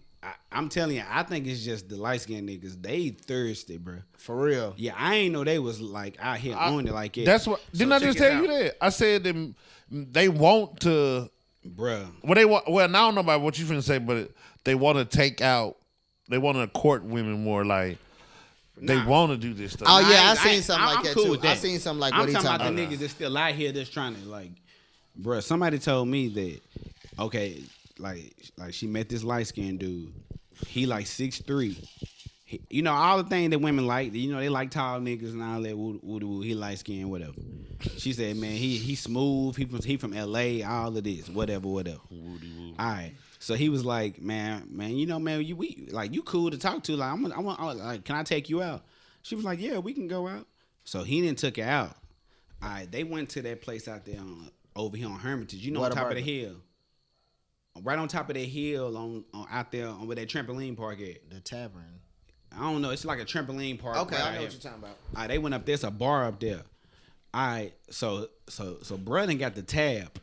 I'm telling you, I think it's just the light skinned niggas. They thirsty, bro. For real. Yeah, I ain't know they was like out here on it like that. That's what. So Didn't I check just this tell you out. that? I said them. They want to. Bruh. Well, they want. Well, now I don't know about what you finna say, but they want to take out. They want to court women more. Like they Nah. want to do this stuff. Oh Nah, yeah, I I seen ain't- something I'm like that cool too. with I that. seen something like I'm what he talking talking about about. the niggas that's still out here that's trying to like, bruh, somebody told me that, okay, like she met this light skinned dude. He like 6'3". You know, all the things that women like, you know, they like tall niggas and all that. Woo, he light skinned, whatever. She said, man, he smooth. He from LA, all of this, whatever. All right. So he was like, man, you know, man, you cool to talk to. Like, I want, like, can I take you out? She was like, yeah, we can go out. So he didn't took her out. All right, they went to that place out there over here on Hermitage. You know, on top of the hill. Right on top of that hill on out there on where that trampoline park at. The tavern. I don't know. It's like a trampoline park. Okay, right I out know here. what you're talking about. All right, they went up. There's a bar up there. All right, so bruh done got the tab.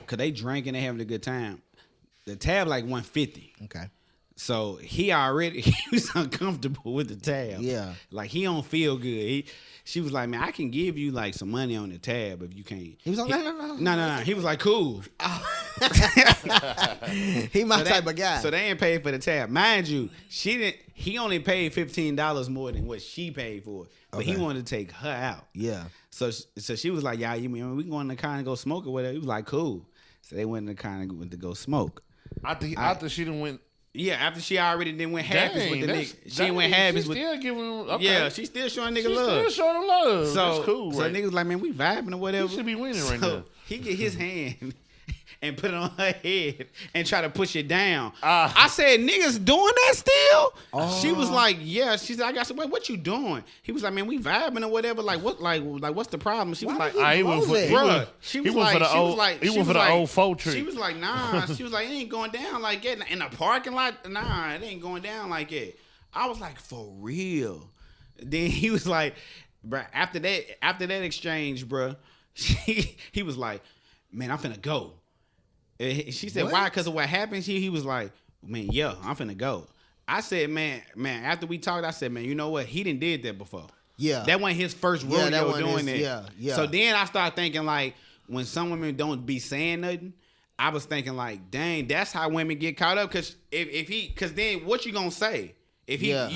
Cause they drinking, they having a good time. The tab like $150. Okay. So he was uncomfortable with the tab. Yeah. Like he don't feel good. She was like, man, I can give you like some money on the tab if you can't. He was like, no. No. He was like, cool. He my So type of guy. So they ain't paid for the tab. Mind you, she didn't. He only paid $15 more than what she paid for, but he Okay. wanted to take her out. yeah. So she was like, "Yeah, you mean we can go in the car and go smoke or whatever?" He was like, "Cool." So they went in the car and went to go smoke. After she done went. Yeah, after she already didn't went halves with the nigga. She didn't went half halves with. Still giving him. Okay. Yeah, she still showing nigga She love. still showing him love. So That's cool. So right? niggas like, man, we vibing or whatever. He should be winning right So now. he get his hand and put it on her head and try to push it down. Ah. I said, niggas doing that still? She was like, yeah. She said, I said, wait, what you doing? He was like, man, we vibing or whatever. Like what? Like what's the problem? She was like, He went for bruh. the old folk trick. She was like, nah. She was like, it ain't going down like that in the parking lot. Nah, it ain't going down like that. I was like, for real. Then he was like, bruh, after that exchange, bruh, he was like, man, I'm finna go. And she said, What? why? Because of what happened. He was like, man, yeah, I'm finna go. I said, man, after we talked, I said, man, you know what? He didn't did that before. Yeah. That wasn't his first Yeah, rodeo that wasn't doing his- that. yeah. So then I started thinking, like, when some women don't be saying nothing, I was thinking, like, dang, that's how women get caught up. Because because then what you gonna say? If he, Yeah.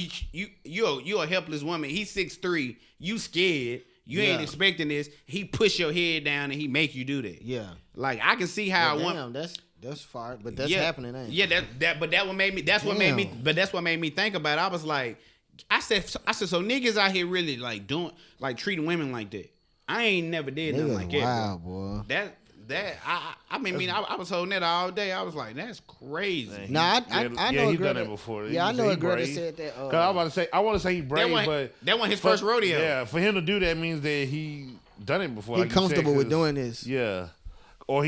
you're a helpless woman. He's 6'3", you scared. You ain't Yeah. expecting this. He push your head down and he make you do that. Yeah. Like I can see how Well, one. damn, that's far, but that's happening, ain't it? Yeah, but that what made me. That's what made me. Damn. But that's what made me think about it. I was like, I said, so niggas out here really like treating women like that. I ain't never did nothing like that. Wow, bro. boy. I was holding that all day. I was like, that's crazy. Nah, I know a he girl done it that- before. Yeah, I know a girl that brave. said that. Cause I was about to say, I want to say he brave, but that wasn't his first rodeo. Yeah, for him to do that means that he done it before. he like you said, comfortable with 'cause- doing this. Yeah, or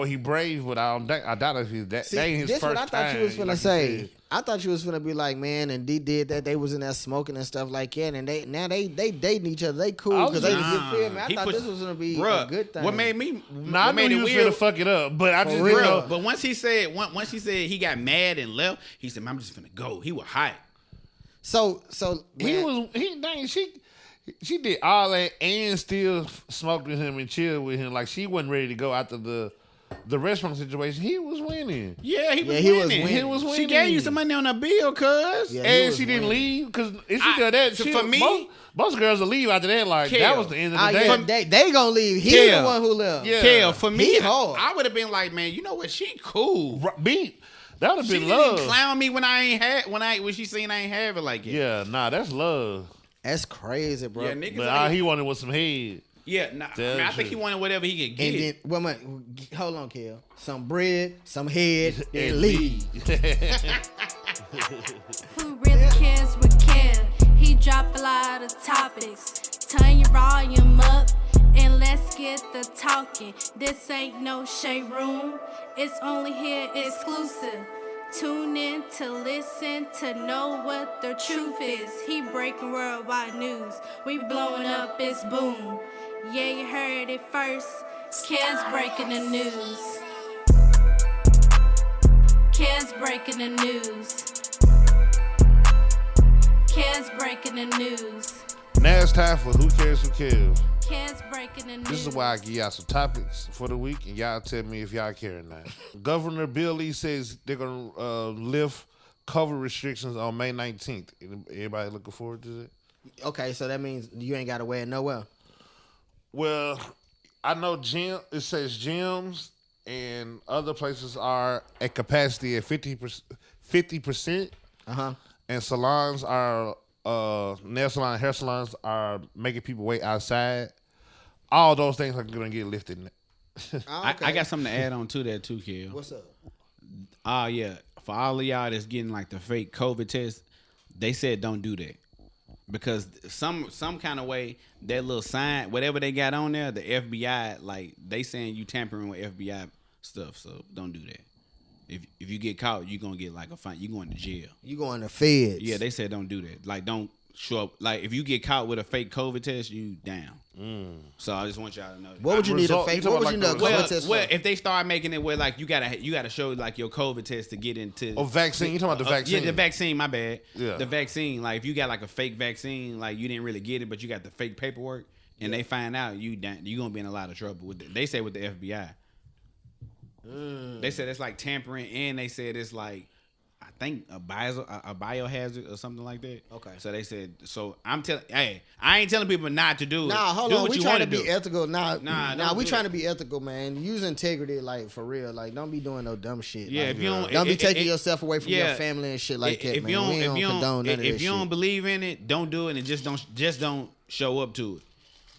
he brave, but I doubt if he's that. See, that ain't his this first what I thought you was time, finna like you say. said. I thought you was finna be like, man, and D did that. They was in there smoking and stuff like that, and they dating each other. They cool because they Nah. you feel me. I He thought put- this was gonna be Bruh, a good thing. What made me? Nah, I what knew made he it was weird? finna fuck it up, but I just real. didn't know. But once he said he got mad and left, he said, man, I'm just finna go. He was hot. So She did all that and still smoked with him and chilled with him. Like she wasn't ready to go after the restaurant situation. He was winning. Yeah, he was Yeah, he was winning. winning. He was She winning. gave you some money on a bill, cuz. Yeah. he And was she didn't winning. leave because if she did that, so she, for me- most girls will leave after that. Like that Kell. was the end of Ah, the day. yeah, they gonna leave. He Kell. the one who left. Yeah. Kell, for me, He hard. I would have been like, man, you know what? She cool. Beat. That would have She been didn't love. clown me when I ain't had when she seen I ain't have it like that. Yeah, nah, that's love. That's crazy, bro. Yeah, niggas. But out all here- he wanted was some head. yeah, nah, I mean, I think he wanted whatever he could get. And then, well, man, hold on, Kell. Some bread, some head, and And leave. Who really cares what care? He drop a lot of topics. Turn your volume up and let's get the talking. This ain't no shade room. It's only here exclusive. Tune in to listen to know what the truth is. He breaking worldwide news. We blowing up, it's boom. Yeah, you heard it first. Kids breaking the news. Kids breaking the news. Kids breaking the news. Now it's time for Who Cares Who Cares. Kids breaking the news. This is why I give y'all some topics for the week, and y'all tell me if y'all care or not. Governor Bill Lee says they're going to lift COVID restrictions on May 19th. Everybody looking forward to it? Okay, so that means you ain't got to wear it nowhere. Well, I know it says gyms and other places are at capacity at 50%, Uh-huh. and salons are nail salon and hair salons are making people wait outside. All those things are going to get lifted. I got something to add on to that too, Kell. What's up? Yeah, for all of y'all that's getting like the fake COVID test, they said don't do that because some kind of way that little sign, whatever they got on there, the FBI, like they saying you tampering with FBI stuff, so don't do that. If you get caught, you gonna get like a fine. You going to jail. You going to feds. Yeah, they said don't do that. Like don't show up. Like if you get caught with a fake COVID test, you down. So I just want y'all to know that. What would you need a Result- fake? you What would talking you need a about like COVID the test Well, for? if they start making it where like you gotta show like your COVID test to get into Vaccine. You talking about the vaccine? Yeah, the vaccine. My bad. Yeah. The vaccine. Like if you got like a fake vaccine, like you didn't really get it, but you got the fake paperwork, and they find out you gonna be in a lot of trouble with. They say with the FBI. They said it's like tampering, and they said it's like, I think a biohazard or something like that. Okay. So they said. So I'm telling. Hey, I ain't telling people not to do it. Nah, hold do on. what We you trying want to do. be ethical. Nah, don't we do trying that. to be ethical, man. Use integrity, like for real. Like don't be doing no dumb shit. Yeah, like, if you don't, don't be it- taking it- yourself away from your yeah. family and shit like that, If man. you don't, We if don't you condone don't, none of that if you don't shit. believe in it, don't do it, and just don't show up to it.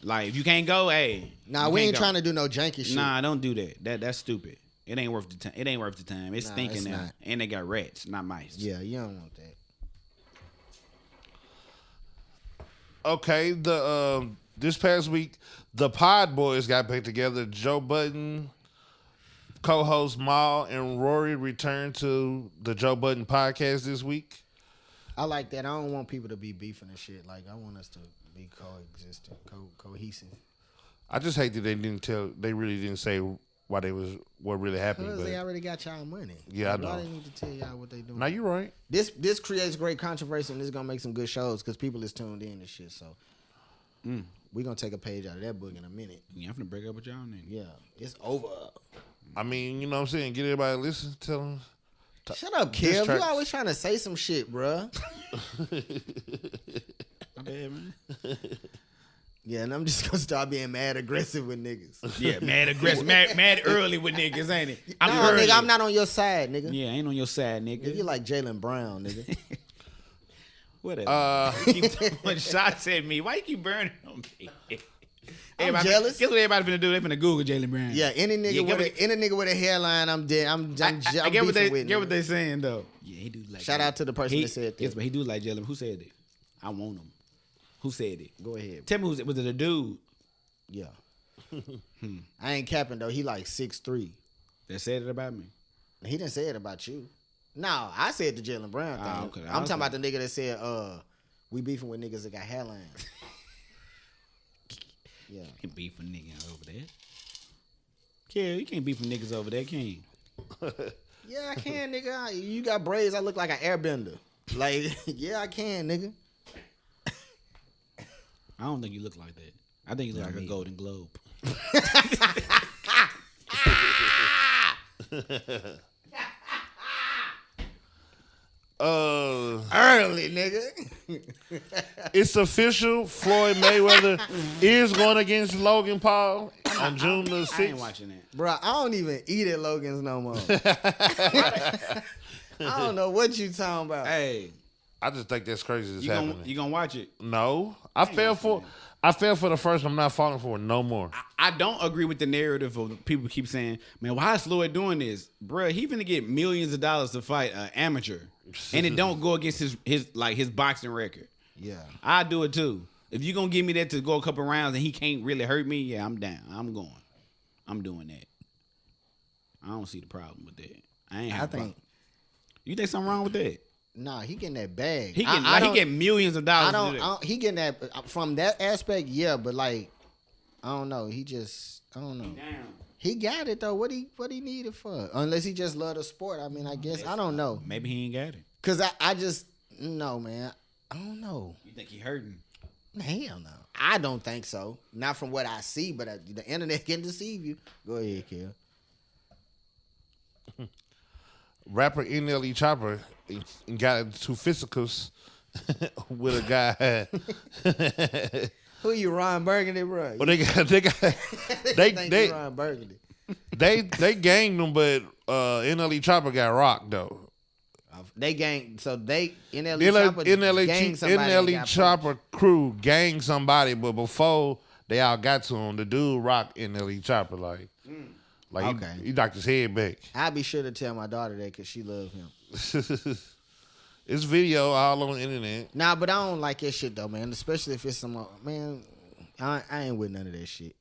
Like if you can't go, hey. Nah, you we can't ain't go. trying to do no janky shit. Nah, don't do that. That's stupid. It ain't worth the time. It ain't worth the time. It's Nah, stinking it's now, not. and they got rats, not mice. Yeah, you don't want that. Okay, this past week, the Pod Boys got back together. Joe Budden, co-host Mal, and Rory returned to the Joe Budden podcast this week. I like that. I don't want people to be beefing and shit. Like I want us to be coexistent, cohesive. I just hate that they really didn't say what really happened. Because But they already got y'all money. Yeah, I Why know. they need to tell y'all what they doing? now you're right. This creates great controversy and this is gonna make some good shows because people is tuned in and shit. So we gonna take a page out of that book in a minute. Yeah, I'm finna break up with y'all then. Yeah, it's over. I mean, you know what I'm saying? Get everybody to listen, tell them. Shut up, Diss Kev. You tracks. always trying to say some shit, bruh. My bad, man. Yeah, and I'm just gonna start being mad aggressive with niggas. Yeah, mad aggressive, mad early with niggas, ain't it? Nah, early. nigga, I'm not on your side, nigga. Yeah, I ain't on your side, Nigga, nigga. you like Jalen Brown, nigga. Whatever. You keep throwing shots at me. Why you keep burning on me? Everybody- jealous. Guess what everybody finna do? They finna Google Jalen Brown. Yeah, any nigga with a hairline, I'm dead. I'm I get what beefing with. get what nigga. they saying though. Yeah, he do like. Shout Jalen. out to the person that said that. Yes, but he do like Jalen. Who said it? I want him. Who said it? Go ahead. Tell me, was it a dude Yeah. I ain't capping though. He like 6'3". that said it about me? He didn't say it about you. No, I said the Jalen Brown thing. Okay. I'm talking about the nigga that said, we beefing with niggas that got hairlines. Yeah. Can't beef with niggas over there. Yeah, you can't beef with niggas over there, can you? Yeah, I can, nigga. You got braids. I look like an airbender. Like, yeah, I can, nigga. I don't think you look like that. I think you look like a Golden Globe. Early, nigga. It's official. Floyd Mayweather is going against Logan Paul on June the 6th. I ain't watching that. Bro, I don't even eat at Logan's no more. I don't know what you talking about. Hey, I just think that's crazy. That's you happening. gonna watch it? No, I fell for the first one. I'm not falling for it no more. I don't agree with the narrative of people keep saying, man, why is Floyd doing this? Bruh, he finna get millions of dollars to fight an amateur. And it don't go against his boxing record. Yeah. I do it too. If you gonna give me that to go a couple rounds and he can't really hurt me, yeah, I'm down. I'm going. I'm doing that. I don't see the problem with that. I ain't have a problem. You think something wrong with that? Nah, he getting that bag. He getting millions of dollars. He getting that from that aspect, yeah, but like, I don't know. I don't know. Damn. He got it though. What he need it for? Unless he just love the sport. I mean, I guess I don't know. Maybe he ain't got it. Cause I just no, man. I don't know. You think he hurting? Hell no. I don't think so. Not from what I see, but the internet can deceive you. Go ahead, Kell. Rapper NLE Chopper got into fisticuffs with a guy. Who you, Ron Burgundy, bro? Well, they They Ron Burgundy. they ganged him, but NLE Chopper got rocked though. They gang. So they NLE NLE Chopper crew gang somebody, but before they all got to him, the dude rocked NLE Chopper like Okay. he knocked his head back. I'll be sure to tell my daughter that because she love him. It's video all on the internet. Nah, but I don't like that shit though, man. Especially if it's some man. I ain't with none of that shit.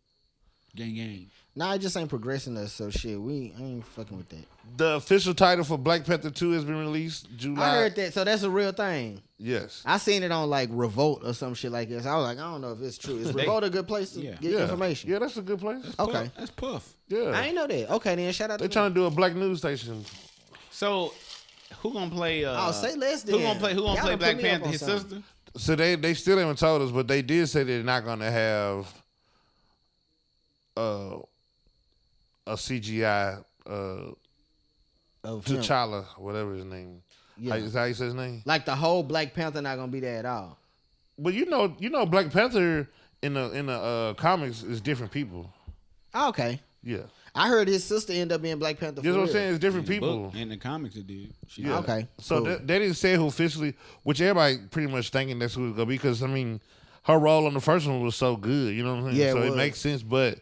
Gang. Nah, it just ain't progressing us. So shit, I ain't fucking with that. The official title for Black Panther 2 has been released July. I heard that. So that's a real thing. Yes. I seen it on like Revolt or some shit like this. I was like, I don't know if it's true. Is Revolt a good place to get information? Yeah, that's a good place. Okay. That's Puff. Yeah. I ain't know that. Okay, then shout out They're to trying to do a black news station. So, who gonna play? say less then. Who gonna play? Y'all Black done put me up Panther? on His something. sister. So they still haven't told us, but they did say they're not going to have a CGI Of him. T'Challa, whatever his name. Yeah. Is that how you say his name? Like the whole Black Panther not gonna be there at all. But you know, Black Panther in the comics is different people. Oh, okay. Yeah, I heard his sister end up being Black Panther. you know what I'm real. saying? It's different In the people. book, in the comics, it did. Yeah. Okay, So cool. they didn't say who officially, which everybody pretty much thinking that's who it's gonna be. Because I mean, her role on the first one was so good. You know what I'm saying? Yeah, so it it was. makes sense. But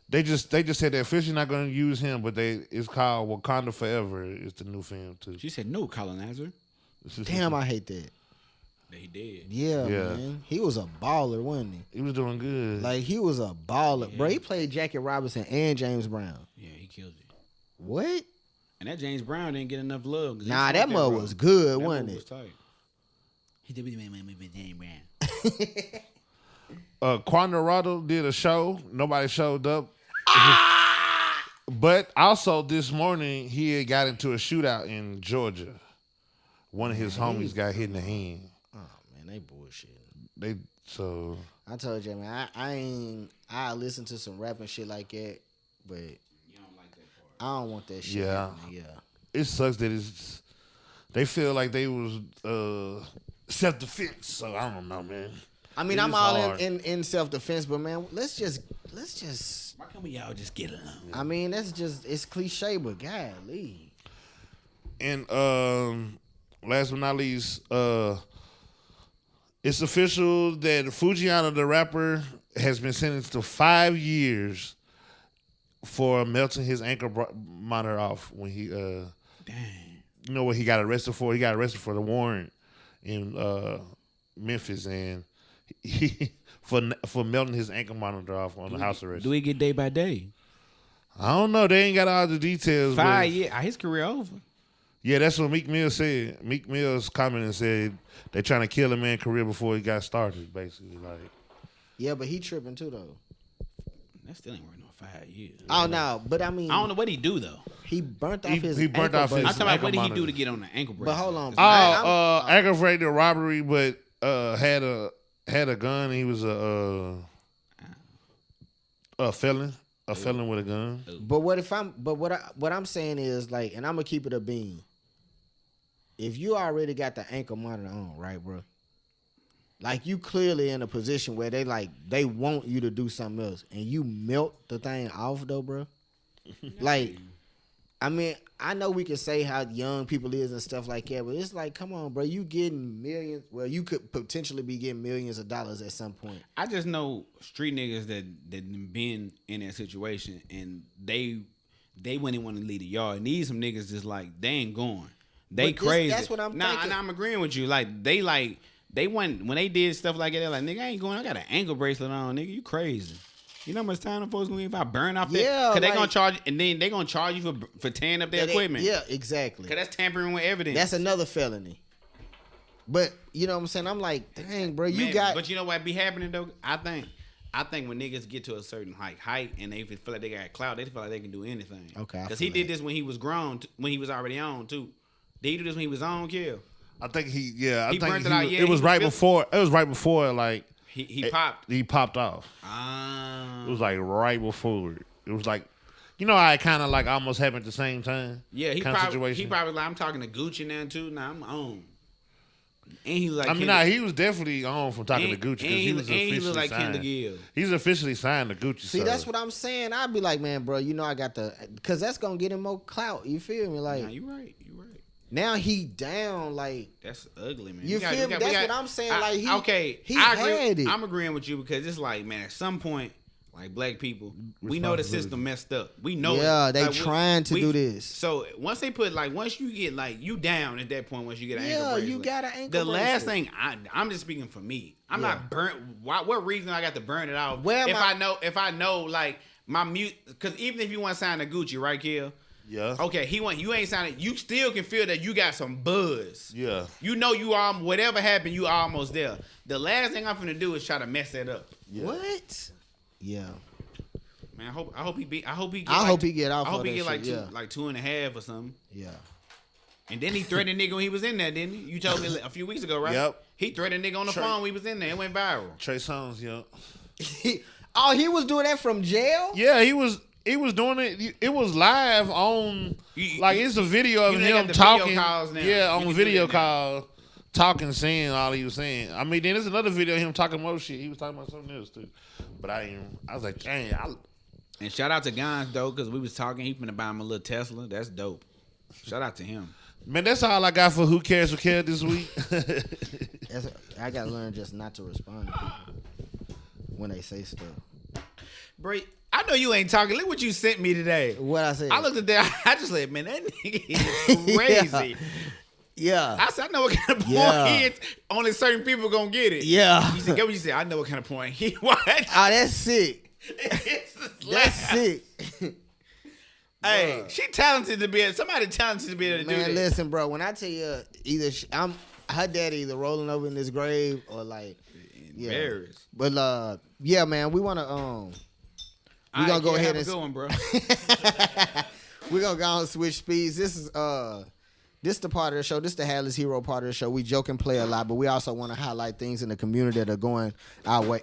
they just said they're officially not gonna use him. But it's called Wakanda Forever. It's the new film too. She said no colonizer. Damn, I hate that. They did. Yeah, Yeah. man. He was a baller, wasn't he? He was doing good. Like he was a baller, bro. He played Jackie Robinson and James Brown. Yeah, he killed it. What? And that James Brown didn't get enough love. 'Cause he Nah, smoked that mug bro. was good, That wasn't mug it? was tight. He did be the James Brown. Quandarado did a show. Nobody showed up. But also this morning he had got into a shootout in Georgia. One of his homies got hit in the hand. Oh man, they bullshit. So I told you, man. I listen to some rap and shit like that, but I don't want that shit. Yeah. happening, yeah. it sucks that they feel like they was self defense. So I don't know, man. I mean, It I'm is all hard. in self defense, but man, let's just. Why can't we all just get along? I mean, it's cliche, but golly. And last but not least, it's official that Fujiana, the rapper, has been sentenced to 5 years for melting his ankle monitor off when he, Dang. you know what he got arrested for? He got arrested for the warrant in Memphis, and he for melting his ankle monitor off on the house arrest. Do we get day by day? I don't know. They ain't got all the details. 5 but- years. His career over. Yeah, that's what Meek Mill said. Meek Mill's commented and said they trying to kill a man's career before he got started, basically. Like, Yeah, but he tripping too though. That still ain't worth no 5 years. Oh no, but I mean, I don't know what he do though. he burnt off He- his. he burnt ankle off his- I'm bracelet. talking about ankle what did he monitor. do to get on the ankle bracelet? But hold on. aggravated robbery, but had a gun. He was a felon with a gun. But what I'm saying is like, and I'm gonna keep it a bean. If you already got the ankle monitor on, right, bro? Like you clearly in a position where they want you to do something else, and you melt the thing off though, bro. Like, I mean, I know we can say how young people is and stuff like that, but it's like, come on, bro, you getting millions. Well, you could potentially be getting millions of dollars at some point. I just know street niggas that been in that situation and they wouldn't want to leave the yard. And these some niggas just like they ain't going. They But this- crazy. that's what I'm thinking. Nah, I'm agreeing with you. They went when they did stuff like that. They're like, nigga, I ain't going. I got an ankle bracelet on, nigga. You crazy. You know how much time them folks gonna be if I burn off that? Yeah, Cause they like- gonna charge, and then they gonna charge you for tearing up their equipment. Yeah, exactly. Cause that's tampering with evidence. That's another felony. But you know what I'm saying? I'm like, dang, bro, you Man, got. But you know what be happening though? I think when niggas get to a certain height and they feel like they got clout, they feel like they can do anything. Okay, I Because feel he did this when he was grown, when he was already on too. Did he do this when he was on, Kill? I think He think burnt it out, yeah, it was he right was- before. It was right before, like He popped. he popped off. Ah. It was like right before. It was like, you know, how it kind of like almost happened at the same time. Yeah, he kind of probably situation. like, I'm talking to Gucci now too. Nah, I'm on. And he like I mean, Kendrick- he was definitely on from talking to Gucci because he was and he officially look like signed. Kendrick Gill. He's officially signed to Gucci. See, so. that's what I'm saying. I'd be like, man, bro, you know I got because that's gonna get him more clout. You feel me? Like Nah, you right. now he down. Like That's ugly, man. You feel me? That's what I'm saying, like, he I agree. had it. I'm agreeing with you because it's like, man, at some point, like black people, we know the system messed up. We know Yeah, it. they Like, trying to do this. So once they put once you get you down at that point, once you get an ankle yeah, bracelet. you got an ankle. The last bracelet. thing I'm just speaking for me. I'm Yeah. not burnt. What reason I got to burn it off? Where am if I know like my mute, because even if you want to sign to Gucci, right, Kill? Yeah. Okay, you ain't signing. You still can feel that you got some buzz. Yeah. You know you are whatever happened, you almost there. The last thing I'm finna do is try to mess that up. Yeah. What? Yeah. Man, I hope he get I hope he get off I hope of he that get like shit, yeah. 2.5 or something. Yeah. And then he threatened a nigga when he was in there, didn't he? You told me a few weeks ago, right? Yep. He threatened a nigga on the phone when he was in there. It went viral. Trey Songz, yeah. Oh, he was doing that from jail? Yeah, he was. He was doing it. It was live on. Like it's a video of they got him the talking. video calls now. Yeah, You on can do video that now. call, talking, saying all he was saying. I mean, then there's another video of him talking more shit. He was talking about something else too. But I was like, dang. And shout out to Gons though, because we was talking. He finna buy him a little Tesla. That's dope. Shout out to him. Man, that's all I got for Who Cares for Kell this week. I gotta learn just not to respond to people when they say stuff. Bro, I know you ain't talking. Look what you sent me today. What I said? I looked at that. I just said, man, that nigga is crazy. Yeah. I said, I know what kind of point Yeah. he is. Only certain people gonna get it. Yeah. You said, get what you said. I know what kind of point he what? Oh, that's sick. It's just That's laugh. sick. Hey, she talented to be. Somebody talented to be able to do Man, that. listen, bro. When I tell you, either her daddy either rolling over in this grave or like, yeah. Embarrassed. But yeah, man, we wanna we gonna go ahead and have a good one, bro. we're gonna go and switch speeds. This is this the part of the show. This the Hatless Hero part of the show. We joke and play a lot, but we also want to highlight things in the community that are going our way.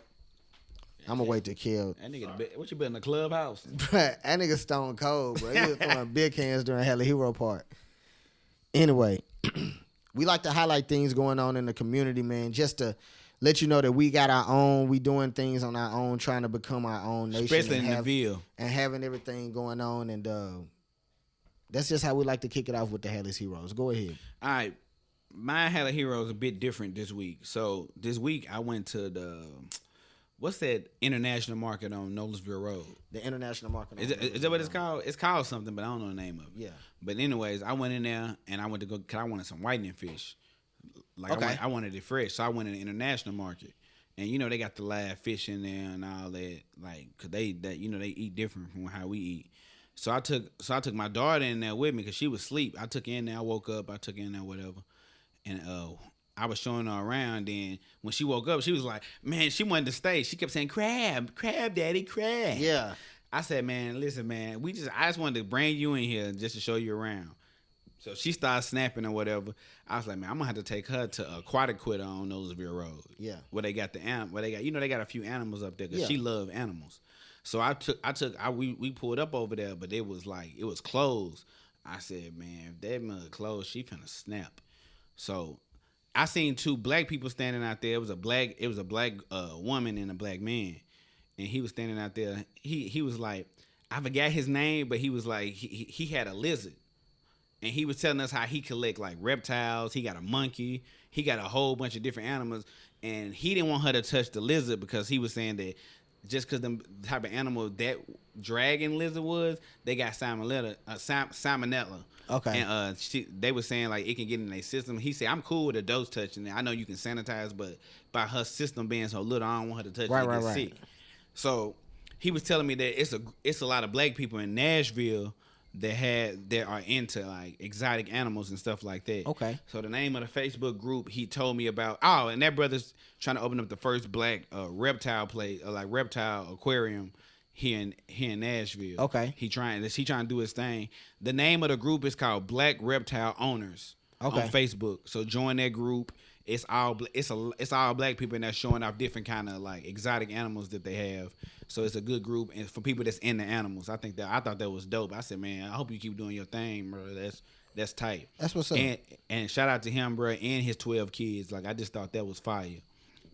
I'm gonna wait to Kell. That nigga, what you been in the clubhouse? That nigga stone cold, bro. He was throwing beer cans during Hatless Hero part. Anyway, we like to highlight things going on in the community, man, just to let you know that we got our own. We doing things on our own, trying to become our own nation, Especially and in the Ville. and having everything going on. And that's just how we like to kick it off with the Hatless Heroes. Go ahead. All right. My Hatless Hero is a bit different this week. So this week I went to the what's that international market on Knowlesville Road? The international market. Is that what it's called? It's called something, but I don't know the name of it. Yeah. But anyways, I went in there and I went to go because I wanted some whitening fish. Like Okay. I wanted it fresh, so I went in the international market, and you know they got the live fish in there and all that, like cause they eat different from how we eat. So I took my daughter in there with me because she was asleep. I took her in there. I woke up. I took her in there, whatever, and I was showing her around. Then when she woke up, she was like, "Man, she wanted to stay." She kept saying, "Crab, crab, daddy, crab." Yeah. I said, "Man, listen, man, I just wanted to bring you in here just to show you around." So she started snapping or whatever. I was like, "Man, I'm gonna have to take her to Aquatic Quitter on Knowlesville Road." Yeah. Where they got they got a few animals up there because Yeah. she loved animals. So we pulled up over there, but it was closed. I said, "Man, if that mug closed, she finna snap." So I seen two black people standing out there. It was a black woman and a black man, and he was standing out there. He was like, I forgot his name, but he was like he had a lizard, and he was telling us how he collect like reptiles. He got a monkey. He got a whole bunch of different animals, and he didn't want her to touch the lizard because he was saying that just because the type of animal that dragon lizard was, they got salmonella. Okay. And they were saying like it can get in their system. He said, "I'm cool with adults touching it. I know you can sanitize, but by her system being so little, I don't want her to touch it and get sick." So he was telling me that it's a lot of black people in Nashville that are into like exotic animals and stuff like that. Okay. So the name of the Facebook group he told me about. Oh, and that brother's trying to open up the first black reptile place, like reptile aquarium here in Nashville. Okay. He trying to do his thing. The name of the group is called Black Reptile Owners on Facebook. So join that group. It's all black people and they're showing off different kind of like exotic animals that they have. So it's a good group and for people that's into animals. I thought that was dope. I said, man, I hope you keep doing your thing, bro. That's tight. That's what's up. And shout out to him, bro, and his 12 kids. Like I just thought that was fire.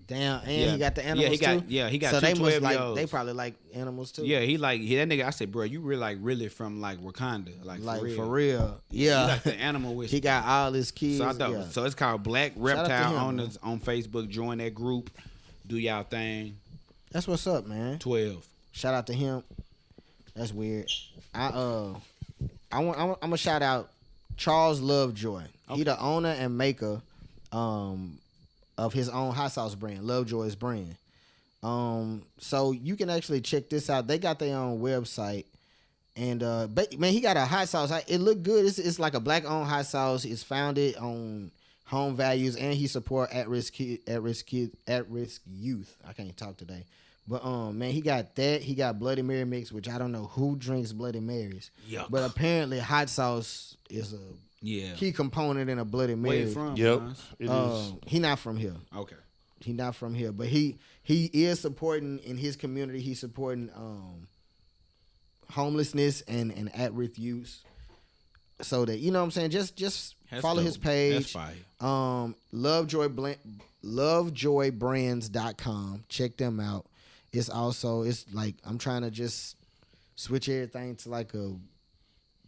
Damn, and he got the animals too. He got so two they must 12-year-olds. they probably like animals too. Yeah, that nigga. I said, bro, you really from like Wakanda, like for real. Yeah, he like the animal with. He got all his kids. So I thought, so it's called Black out to Reptile him, Owners on Facebook. Join that group, do y'all thing. That's what's up, man. 12. Shout out to him. That's weird. I'm gonna shout out Charles Lovejoy. He the owner and maker of his own hot sauce brand, Lovejoy's brand. So you can actually check this out. They got their own website, and man, he got a hot sauce. It looked good. It's like a black-owned hot sauce. It's founded on home values, and he support at-risk youth. I can't talk today, but man, he got that. He got Bloody Mary mix, which I don't know who drinks Bloody Marys, Yuck. but apparently hot sauce is a key component in a Bloody Mary. Where you from? Yep. Guys? It is. He not from here. Okay. He not from here, but he is supporting in his community. He's supporting homelessness and at-risk youth. So that, you know what I'm saying, just That's follow dope. his page. That's fire. Lovejoybrands.com. Check them out. It's like I'm trying to just switch everything to like a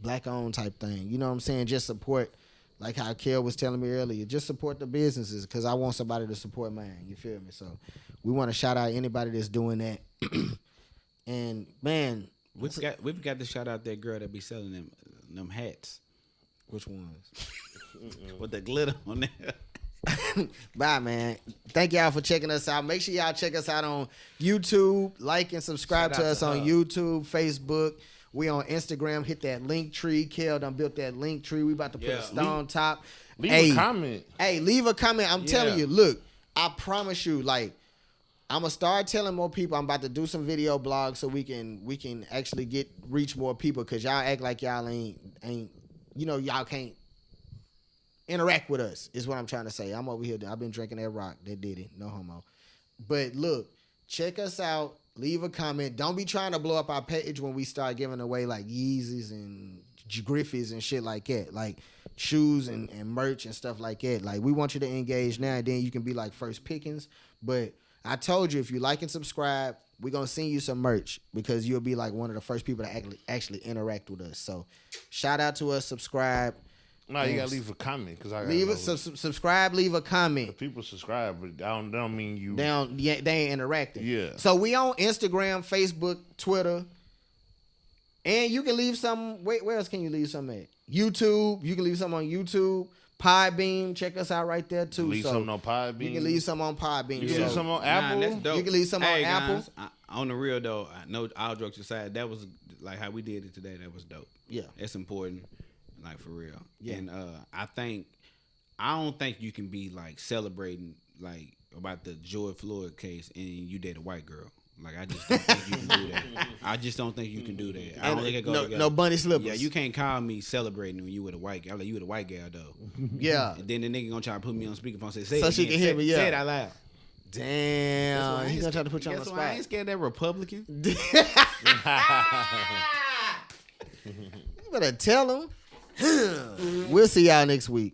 black-owned type thing. You know what I'm saying? Just support, like how Kell was telling me earlier, just support the businesses because I want somebody to support mine. You feel me? So we want to shout out anybody that's doing that. And, man. We've got to shout out that girl that be selling them hats. Which ones? With the glitter on there. Bye, man. Thank y'all for checking us out. Make sure y'all check us out on YouTube. Like and subscribe to us on YouTube, Facebook. We on Instagram. Hit that link tree. Kell done built that link tree. We about to put a stone top. Leave a comment. Hey, leave a comment. I'm telling you, look, I promise you, like, I'm gonna start telling more people. I'm about to do some video blogs so we can actually reach more people because y'all act like y'all ain't y'all can't interact with us is what I'm trying to say. I'm over here. I've been drinking that rock. That did it. No homo. But look, check us out. Leave a comment. Don't be trying to blow up our page when we start giving away like Yeezys and Griffiths and shit like that. Like shoes and merch and stuff like that. Like we want you to engage now and then you can be like first pickings. But I told you if you like and subscribe, we're going to send you some merch because you'll be like one of the first people to actually interact with us. So shout out to us, subscribe. No, you gotta leave a comment because I leave it. Subscribe, leave a comment. People subscribe, but I don't mean you. They ain't interacting. Yeah. So we on Instagram, Facebook, Twitter, and you can leave some. Wait, where else can you leave some at? YouTube. You can leave some on YouTube. Podbeam. Check us out right there too. Leave something on Podbeam. You can leave some on Podbeam. You can leave some on Apple. That's dope. You can leave some on Apple. Guys, on the real though, I know all jokes aside, that was like how we did it today. That was dope. Yeah, it's important. Like for real. Yeah. And I don't think you can be like celebrating like about the George Floyd case and you date a white girl. Like I just don't think you can do that. I just don't think you can do that. I don't think it goes together. No bunny slippers. Yeah, you can't call me celebrating when you with a white girl. I'm like, you with a white girl though. Yeah. And then the nigga gonna try to put me on speakerphone and say so it she again. can hear me. Yeah. Say it out loud. Damn. He's gonna try to put you on the spot. I ain't scared of that Republican. You better tell him. We'll see y'all next week.